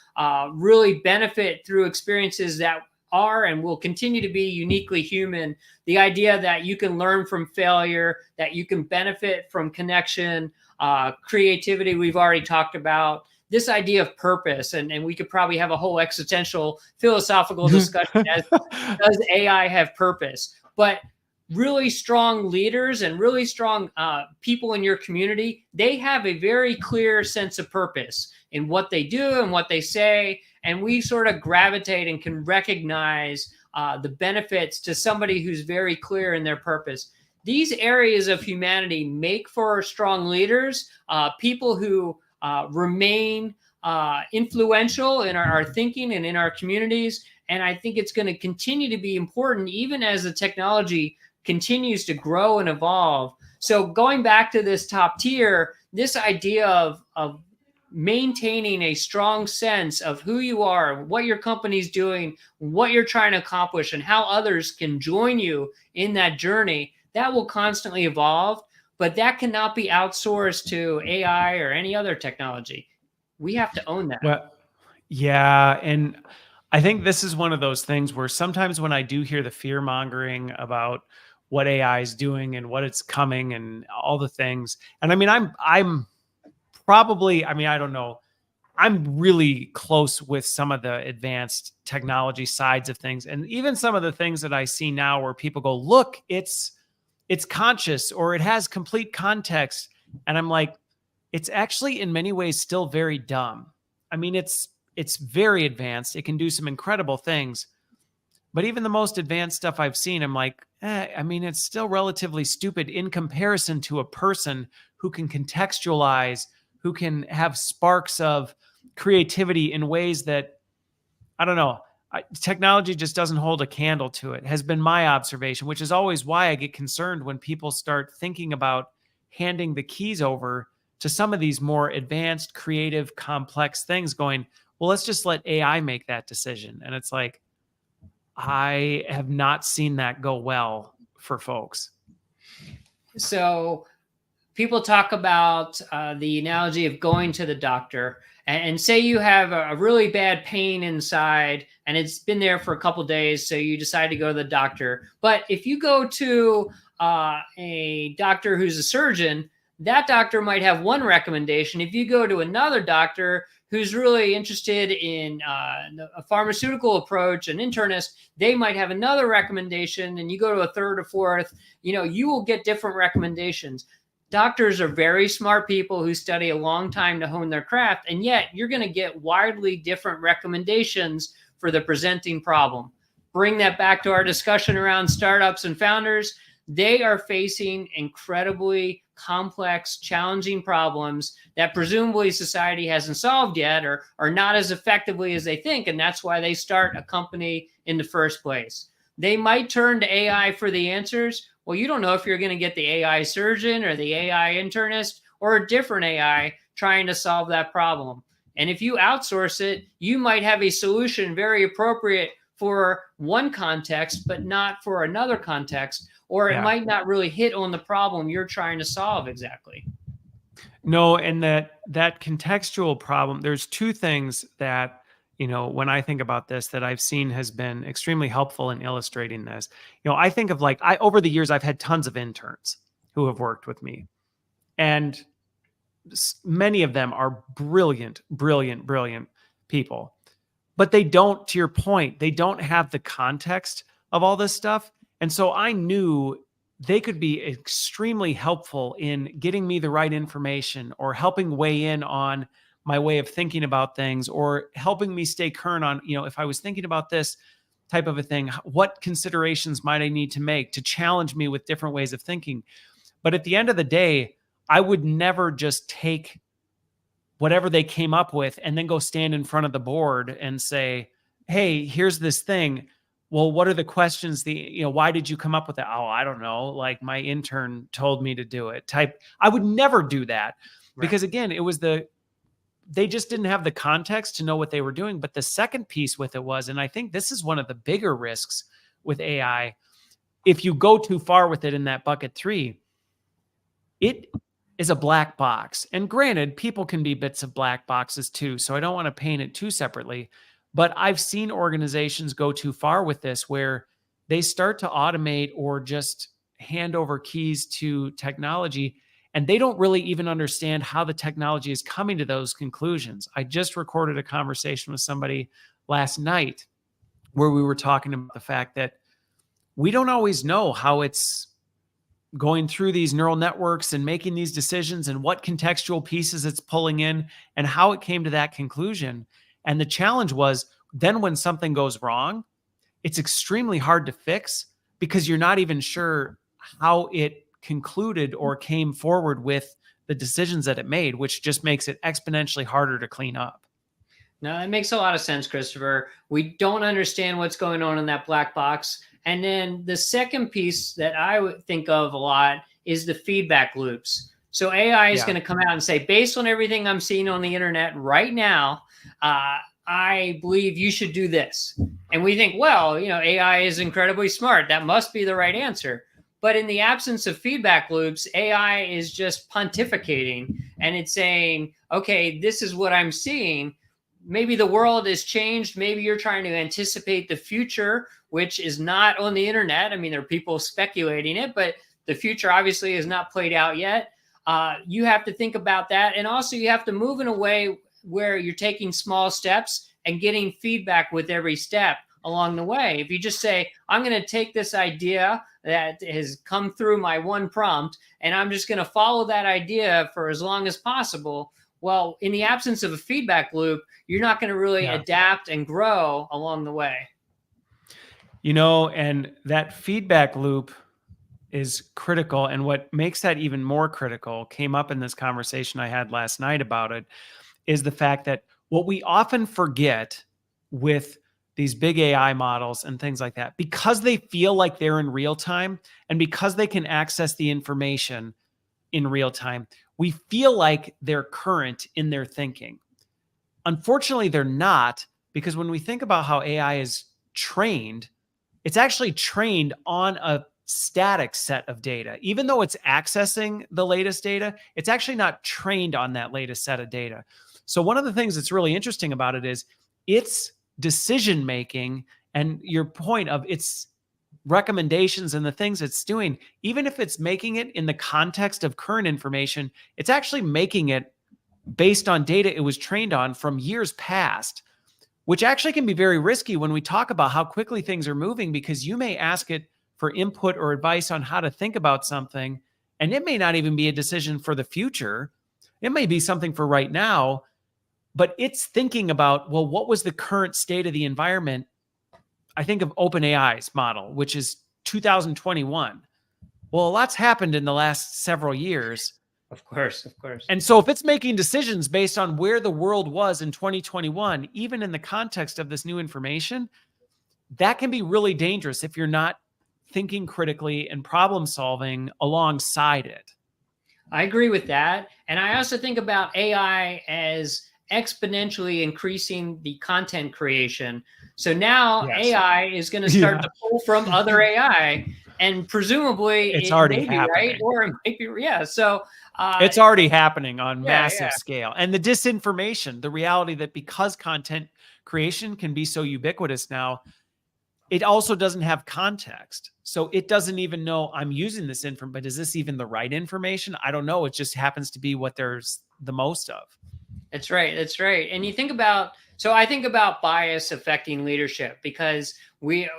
really benefit through experiences that are and will continue to be uniquely human. The idea that you can learn from failure, that you can benefit from connection, creativity, we've already talked about. This idea of purpose, and we could probably have a whole existential philosophical discussion as does AI have purpose? But really strong leaders and really strong people in your community, they have a very clear sense of purpose in what they do and what they say. And we sort of gravitate and can recognize the benefits to somebody who's very clear in their purpose. These areas of humanity make for strong leaders, people who remain influential in our thinking and in our communities. And I think it's going to continue to be important even as the technology continues to grow and evolve. So going back to this top tier, this idea of maintaining a strong sense of who you are, what your company's doing, what you're trying to accomplish, and how others can join you in that journey, that will constantly evolve. But that cannot be outsourced to AI or any other technology. We have to own that. Well, yeah. And I think this is one of those things where sometimes when I do hear the fear mongering about what AI is doing and what it's coming and all the things, and I mean, I'm probably, I mean, I don't know. I'm really close with some of the advanced technology sides of things. And even some of the things that I see now where people go, look, it's conscious or it has complete context. And I'm like, it's actually in many ways still very dumb. I mean, it's very advanced. It can do some incredible things. But even the most advanced stuff I've seen, I'm like, I mean, it's still relatively stupid in comparison to a person who can contextualize, who can have sparks of creativity in ways that, I don't know, technology just doesn't hold a candle to it, has been my observation, which is always why I get concerned when people start thinking about handing the keys over to some of these more advanced, creative, complex things, going, well, let's just let AI make that decision. And it's like, I have not seen that go well for folks. So people talk about the analogy of going to the doctor, and say you have a really bad pain inside and it's been there for a couple of days, so you decide to go to the doctor. But if you go to a doctor who's a surgeon, that doctor might have one recommendation. If you go to another doctor who's really interested in a pharmaceutical approach, an internist, they might have another recommendation, and you go to a third or fourth, you will get different recommendations. Doctors are very smart people who study a long time to hone their craft, and yet you're going to get widely different recommendations for the presenting problem. Bring that back to our discussion around startups and founders. They are facing incredibly complex, challenging problems that presumably society hasn't solved yet, or not as effectively as they think, and that's why they start a company in the first place. They might turn to AI for the answers. Well, you don't know if you're going to get the AI surgeon or the AI internist or a different AI trying to solve that problem. And if you outsource it, you might have a solution very appropriate for one context, but not for another context, or it might not really hit on the problem you're trying to solve exactly. No, and that contextual problem, there's two things that, when I think about this, that I've seen has been extremely helpful in illustrating this. I think of over the years, I've had tons of interns who have worked with me, and many of them are brilliant, brilliant, brilliant people, but they don't, to your point, they don't have the context of all this stuff. And so I knew they could be extremely helpful in getting me the right information or helping weigh in on my way of thinking about things, or helping me stay current on, if I was thinking about this type of a thing, what considerations might I need to make to challenge me with different ways of thinking. But at the end of the day, I would never just take whatever they came up with and then go stand in front of the board and say, hey, here's this thing. Well, what are the questions? Why did you come up with that? Oh, I don't know. Like, my intern told me to do it. I would never do that, because again, they just didn't have the context to know what they were doing. But the second piece with it was, and I think this is one of the bigger risks with AI, if you go too far with it in that bucket 3, it is a black box. And granted, people can be bits of black boxes too, so I don't want to paint it too separately. But I've seen organizations go too far with this, where they start to automate or just hand over keys to technology, and they don't really even understand how the technology is coming to those conclusions. I just recorded a conversation with somebody last night where we were talking about the fact that we don't always know how it's going through these neural networks and making these decisions, and what contextual pieces it's pulling in, and how it came to that conclusion. And the challenge was, then when something goes wrong, it's extremely hard to fix, because you're not even sure how it concluded or came forward with the decisions that it made, which just makes it exponentially harder to clean up. No, that makes a lot of sense, Christopher. We don't understand what's going on in that black box. And then the second piece that I would think of a lot is the feedback loops. So AI is Yeah. going to come out and say, based on everything I'm seeing on the internet right now, I believe you should do this. And we think, well, AI is incredibly smart. That must be the right answer. But in the absence of feedback loops, AI is just pontificating, and it's saying, okay, this is what I'm seeing. Maybe the world has changed. Maybe you're trying to anticipate the future, which is not on the internet. I mean, there are people speculating it, but the future obviously is not played out yet. You have to think about that. And also you have to move in a way where you're taking small steps and getting feedback with every step along the way. If you just say, I'm going to take this idea that has come through my one prompt, and I'm just going to follow that idea for as long as possible. Well, in the absence of a feedback loop, you're not going to really adapt and grow along the way. And that feedback loop is critical. And what makes that even more critical came up in this conversation I had last night about it, is the fact that what we often forget with these big AI models and things like that, because they feel like they're in real time and because they can access the information in real time, we feel like they're current in their thinking. Unfortunately, they're not, because when we think about how AI is trained, it's actually trained on a static set of data. Even though it's accessing the latest data, it's actually not trained on that latest set of data. So one of the things that's really interesting about it is its decision making, and your point of its recommendations and the things it's doing, even if it's making it in the context of current information, it's actually making it based on data it was trained on from years past, which actually can be very risky when we talk about how quickly things are moving, because you may ask it for input or advice on how to think about something, and it may not even be a decision for the future. It may be something for right now, but it's thinking about, well, what was the current state of the environment? I think of OpenAI's model, which is 2021. Well, a lot's happened in the last several years. Of course, of course. And so if it's making decisions based on where the world was in 2021, even in the context of this new information, that can be really dangerous if you're not thinking critically and problem solving alongside it. I agree with that. And I also think about AI as exponentially increasing the content creation. So now AI is going to start to pull from other AI, and presumably it's already may be happening. right, or it might be, So it's already happening on massive scale. And the disinformation, the reality that because content creation can be so ubiquitous now, it also doesn't have context. So it doesn't even know I'm using this information, but is this even the right information? I don't know. It just happens to be what there's the most of. That's right. That's right. And you think about, so I think about bias affecting leadership, because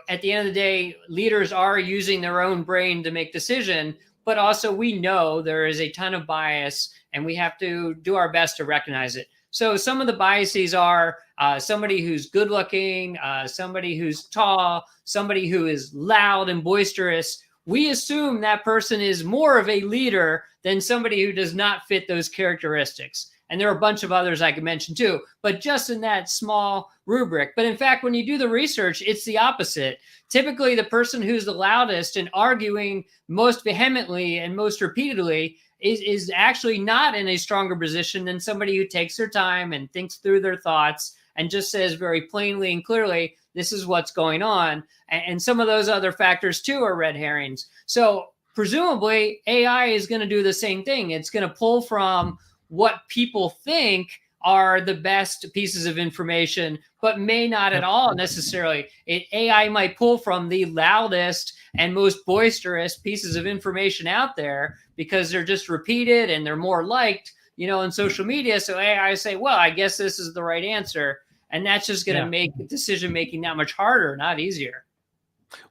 at the end of the day, leaders are using their own brain to make decision, but also we know there is a ton of bias and we have to do our best to recognize it. So some of the biases are somebody who's good looking, somebody who's tall, somebody who is loud and boisterous. We assume that person is more of a leader than somebody who does not fit those characteristics. And there are a bunch of others I could mention too, but just in that small rubric. But in fact, when you do the research, it's the opposite. Typically, the person who's the loudest and arguing most vehemently and most repeatedly is actually not in a stronger position than somebody who takes their time and thinks through their thoughts and just says very plainly and clearly, this is what's going on. And some of those other factors too are red herrings. So presumably AI is going to do the same thing. It's going to pull from what people think are the best pieces of information, but may not at all necessarily. AI might pull from the loudest and most boisterous pieces of information out there because they're just repeated and they're more liked, on social media. So AI say, well, I guess this is the right answer. And that's just going to make decision making that much harder, not easier.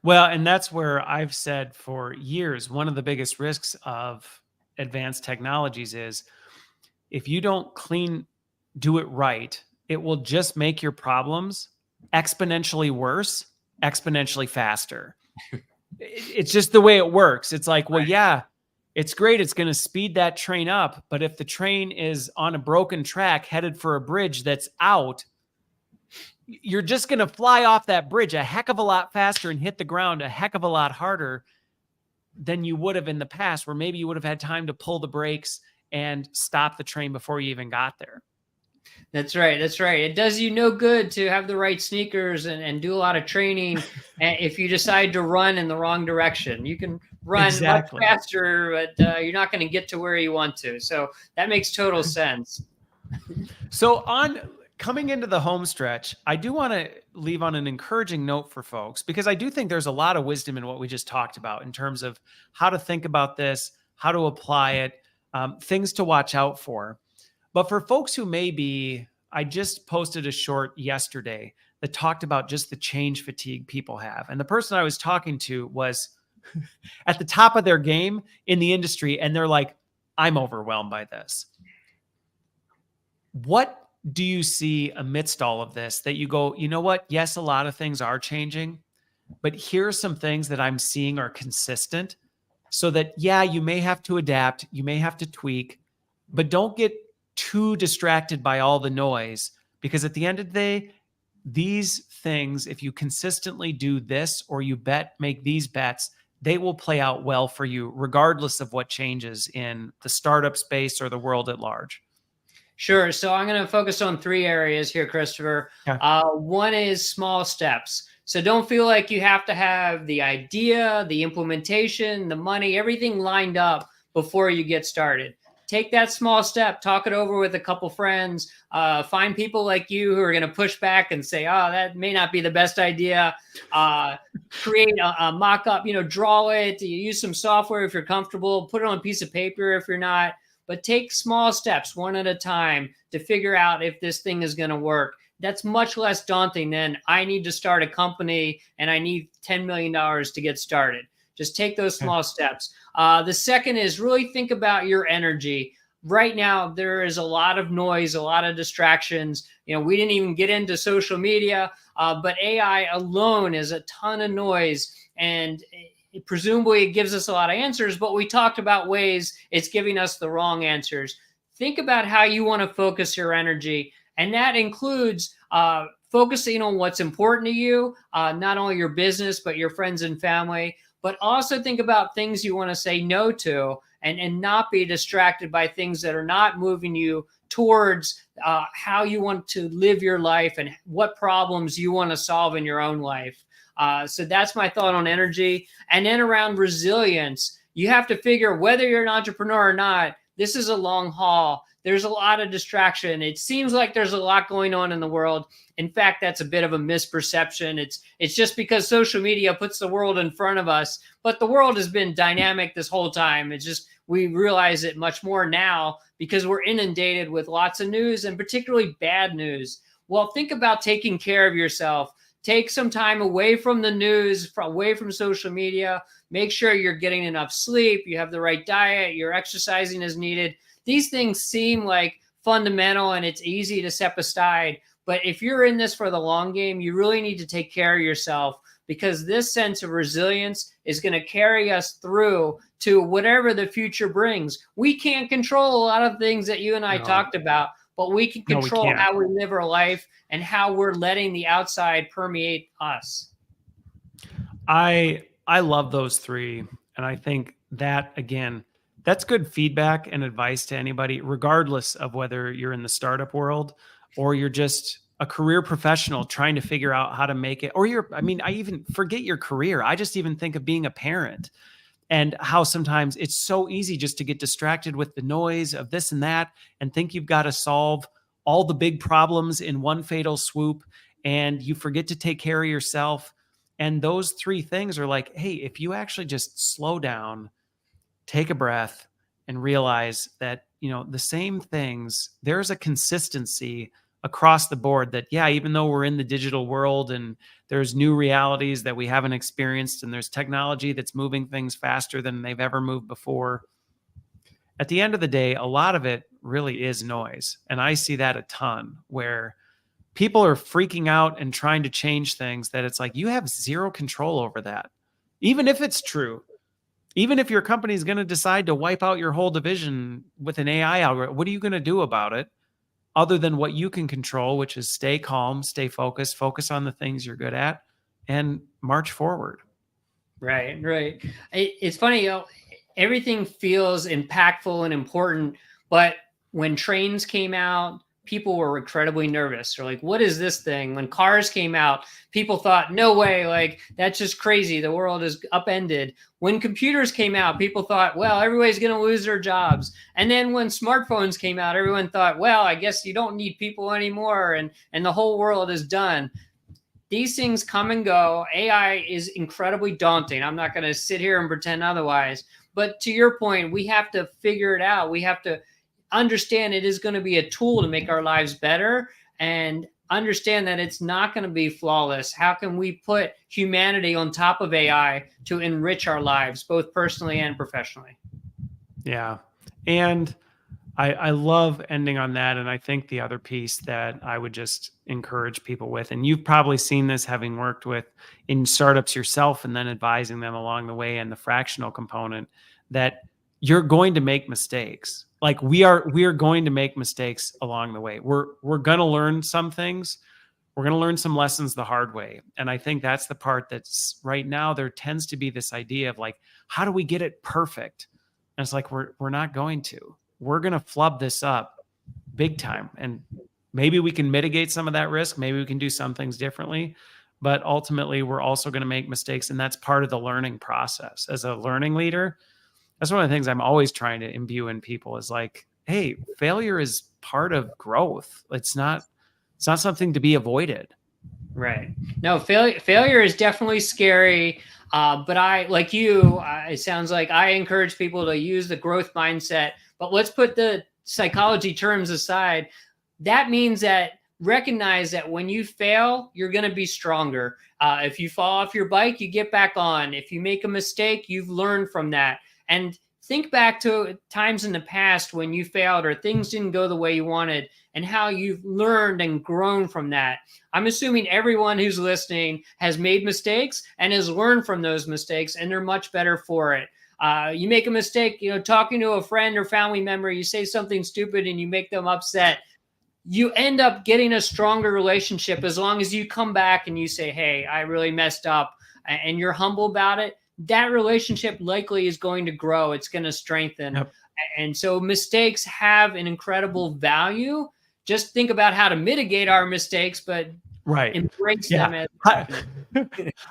Well, and that's where I've said for years, one of the biggest risks of advanced technologies is if you don't do it right, it will just make your problems exponentially worse, exponentially faster. It's just the way it works. It's like, well, yeah, it's great. It's going to speed that train up. But if the train is on a broken track headed for a bridge that's out, you're just going to fly off that bridge a heck of a lot faster and hit the ground a heck of a lot harder than you would have in the past, where maybe you would have had time to pull the brakes and stop the train before you even got there. That's right. That's right. It does you no good to have the right sneakers and do a lot of training if you decide to run in the wrong direction. You can run much Exactly. faster, but you're not going to get to where you want to. So that makes total sense. So on coming into the home stretch, I do want to leave on an encouraging note for folks, because I do think there's a lot of wisdom in what we just talked about in terms of how to think about this, how to apply it, things to watch out for. But for folks who may be, I just posted a short yesterday that talked about just the change fatigue people have. And the person I was talking to was at the top of their game in the industry, and they're like, I'm overwhelmed by this. What do you see amidst all of this that you go, you know what? Yes, a lot of things are changing, but here are some things that I'm seeing are consistent, so that, yeah, you may have to adapt, you may have to tweak, but don't get too distracted by all the noise, because at the end of the day, these things, if you consistently do this, or you make these bets, they will play out well for you, regardless of what changes in the startup space or the world at large. Sure. So I'm going to focus on 3 areas here, Christopher. Okay. One is small steps. So don't feel like you have to have the idea, the implementation, the money, everything lined up before you get started. Take that small step, talk it over with a couple friends, find people like you who are going to push back and say, oh, that may not be the best idea. Create a mock-up, draw it, use some software if you're comfortable, put it on a piece of paper if you're not. But take small steps one at a time to figure out if this thing is going to work. That's much less daunting than I need to start a company and I need $10 million to get started. Just take those small steps. The second is really think about your energy. Right now, there is a lot of noise, a lot of distractions. We didn't even get into social media, but AI alone is a ton of noise, and presumably it gives us a lot of answers, but we talked about ways it's giving us the wrong answers. Think about how you want to focus your energy. And that includes focusing on what's important to you, not only your business, but your friends and family. But also think about things you want to say no to, and not be distracted by things that are not moving you towards how you want to live your life and what problems you want to solve in your own life. So that's my thought on energy. And then around resilience, you have to figure, whether you're an entrepreneur or not, this is a long haul. There's a lot of distraction. It seems like there's a lot going on in the world. In fact, that's a bit of a misperception. It's just because social media puts the world in front of us, but the world has been dynamic this whole time. It's just, we realize it much more now because we're inundated with lots of news, and particularly bad news. Well, think about taking care of yourself. Take some time away from the news, away from social media. Make sure you're getting enough sleep, you have the right diet, you're exercising as needed. These things seem like fundamental and it's easy to step aside. But if you're in this for the long game, you really need to take care of yourself, because this sense of resilience is going to carry us through to whatever the future brings. We can't control a lot of things that you and I talked about, but we can control how we live our life and how we're letting the outside permeate us. I love those 3. And I think that, again, that's good feedback and advice to anybody, regardless of whether you're in the startup world or you're just a career professional trying to figure out how to make it, or I even forget your career. I just even think of being a parent and how sometimes it's so easy just to get distracted with the noise of this and that and think you've got to solve all the big problems in one fatal swoop, and you forget to take care of yourself. And those 3 things are like, hey, if you actually just slow down, take a breath, and realize that, the same things, there's a consistency across the board that, yeah, even though we're in the digital world and there's new realities that we haven't experienced and there's technology that's moving things faster than they've ever moved before, at the end of the day, a lot of it really is noise. And I see that a ton, where people are freaking out and trying to change things that it's like, you have zero control over that. Even if it's true, even if your company is going to decide to wipe out your whole division with an AI algorithm, what are you going to do about it other than what you can control, which is stay calm, stay focused, focus on the things you're good at, and march forward. Right. It's funny, everything feels impactful and important, But when trains came out, people were incredibly nervous. They're like, what is this thing? When cars came out, people thought, no way, like, that's just crazy. The world is upended. When computers came out, people thought, well, everybody's going to lose their jobs. And then when smartphones came out, everyone thought, well, I guess you don't need people anymore, and the whole world is done. These things come and go. AI is incredibly daunting. I'm not going to sit here and pretend otherwise. But to your point, we have to figure it out. We have to understand it is going to be a tool to make our lives better, and understand that it's not going to be flawless. How can we put humanity on top of AI to enrich our lives, both personally and professionally? Yeah. And I love ending on that. And I think the other piece that I would just encourage people with, and you've probably seen this having worked with in startups yourself and then advising them along the way, and the fractional component, that you're going to make mistakes. Like we are going to make mistakes along the way. We're going to learn some things. We're going to learn some lessons the hard way. And I think that's the part that's right now, there tends to be this idea of like, how do we get it perfect? And it's like, we're not going to. We're going to flub this up big time. And maybe we can mitigate some of that risk. Maybe we can do some things differently. But ultimately, we're also going to make mistakes. And that's part of the learning process. As a learning leader, that's one of the things I'm always trying to imbue in people is like, hey, failure is part of growth. It's not something to be avoided. Right. No, failure is definitely scary. But I, like you, it sounds like I encourage people to use the growth mindset. But let's put the psychology terms aside. That means that recognize that when you fail, you're going to be stronger. If you fall off your bike, you get back on. If you make a mistake, you've learned from that. And think back to times in the past when you failed or things didn't go the way you wanted, and how you've learned and grown from that. I'm assuming everyone who's listening has made mistakes and has learned from those mistakes, and they're much better for it. You make a mistake, talking to a friend or family member, you say something stupid and you make them upset. You end up getting a stronger relationship as long as you come back and you say, hey, I really messed up, and you're humble about it. That relationship likely is going to grow. It's going to strengthen. Yep. And so mistakes have an incredible value. Just think about how to mitigate our mistakes, but embrace them as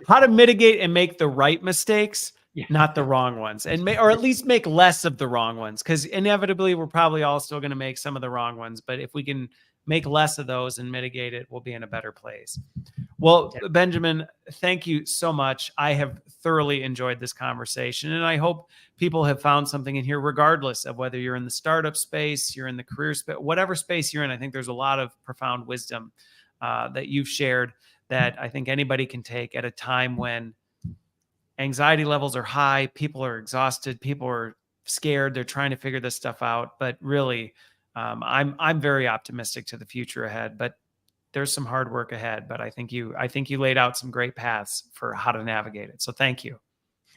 how to mitigate and make the right mistakes, not the wrong ones, and or at least make less of the wrong ones, because inevitably we're probably all still going to make some of the wrong ones. But if we can make less of those and mitigate it, we'll be in a better place. Well, Benjamin, thank you so much. I have thoroughly enjoyed this conversation, and I hope people have found something in here, regardless of whether you're in the startup space, you're in the career space, whatever space you're in. I think there's a lot of profound wisdom that you've shared that I think anybody can take at a time when anxiety levels are high, people are exhausted, people are scared, they're trying to figure this stuff out. But really, I'm very optimistic to the future ahead. But there's some hard work ahead, but I think you laid out some great paths for how to navigate it. So thank you.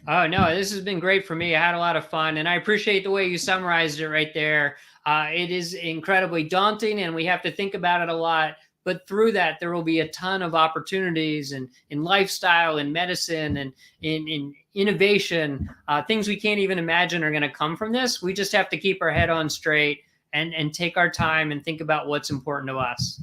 Oh, no, this has been great for me. I had a lot of fun, and I appreciate the way you summarized it right there. It is incredibly daunting, and we have to think about it a lot. But through that, there will be a ton of opportunities in lifestyle, in medicine, and in innovation. Things we can't even imagine are going to come from this. We just have to keep our head on straight and take our time and think about what's important to us.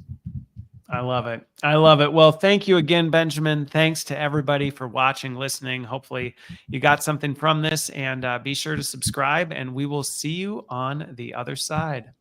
I love it. I love it. Well, thank you again, Benjamin. Thanks to everybody for watching, listening. Hopefully you got something from this, and be sure to subscribe, and we will see you on the other side.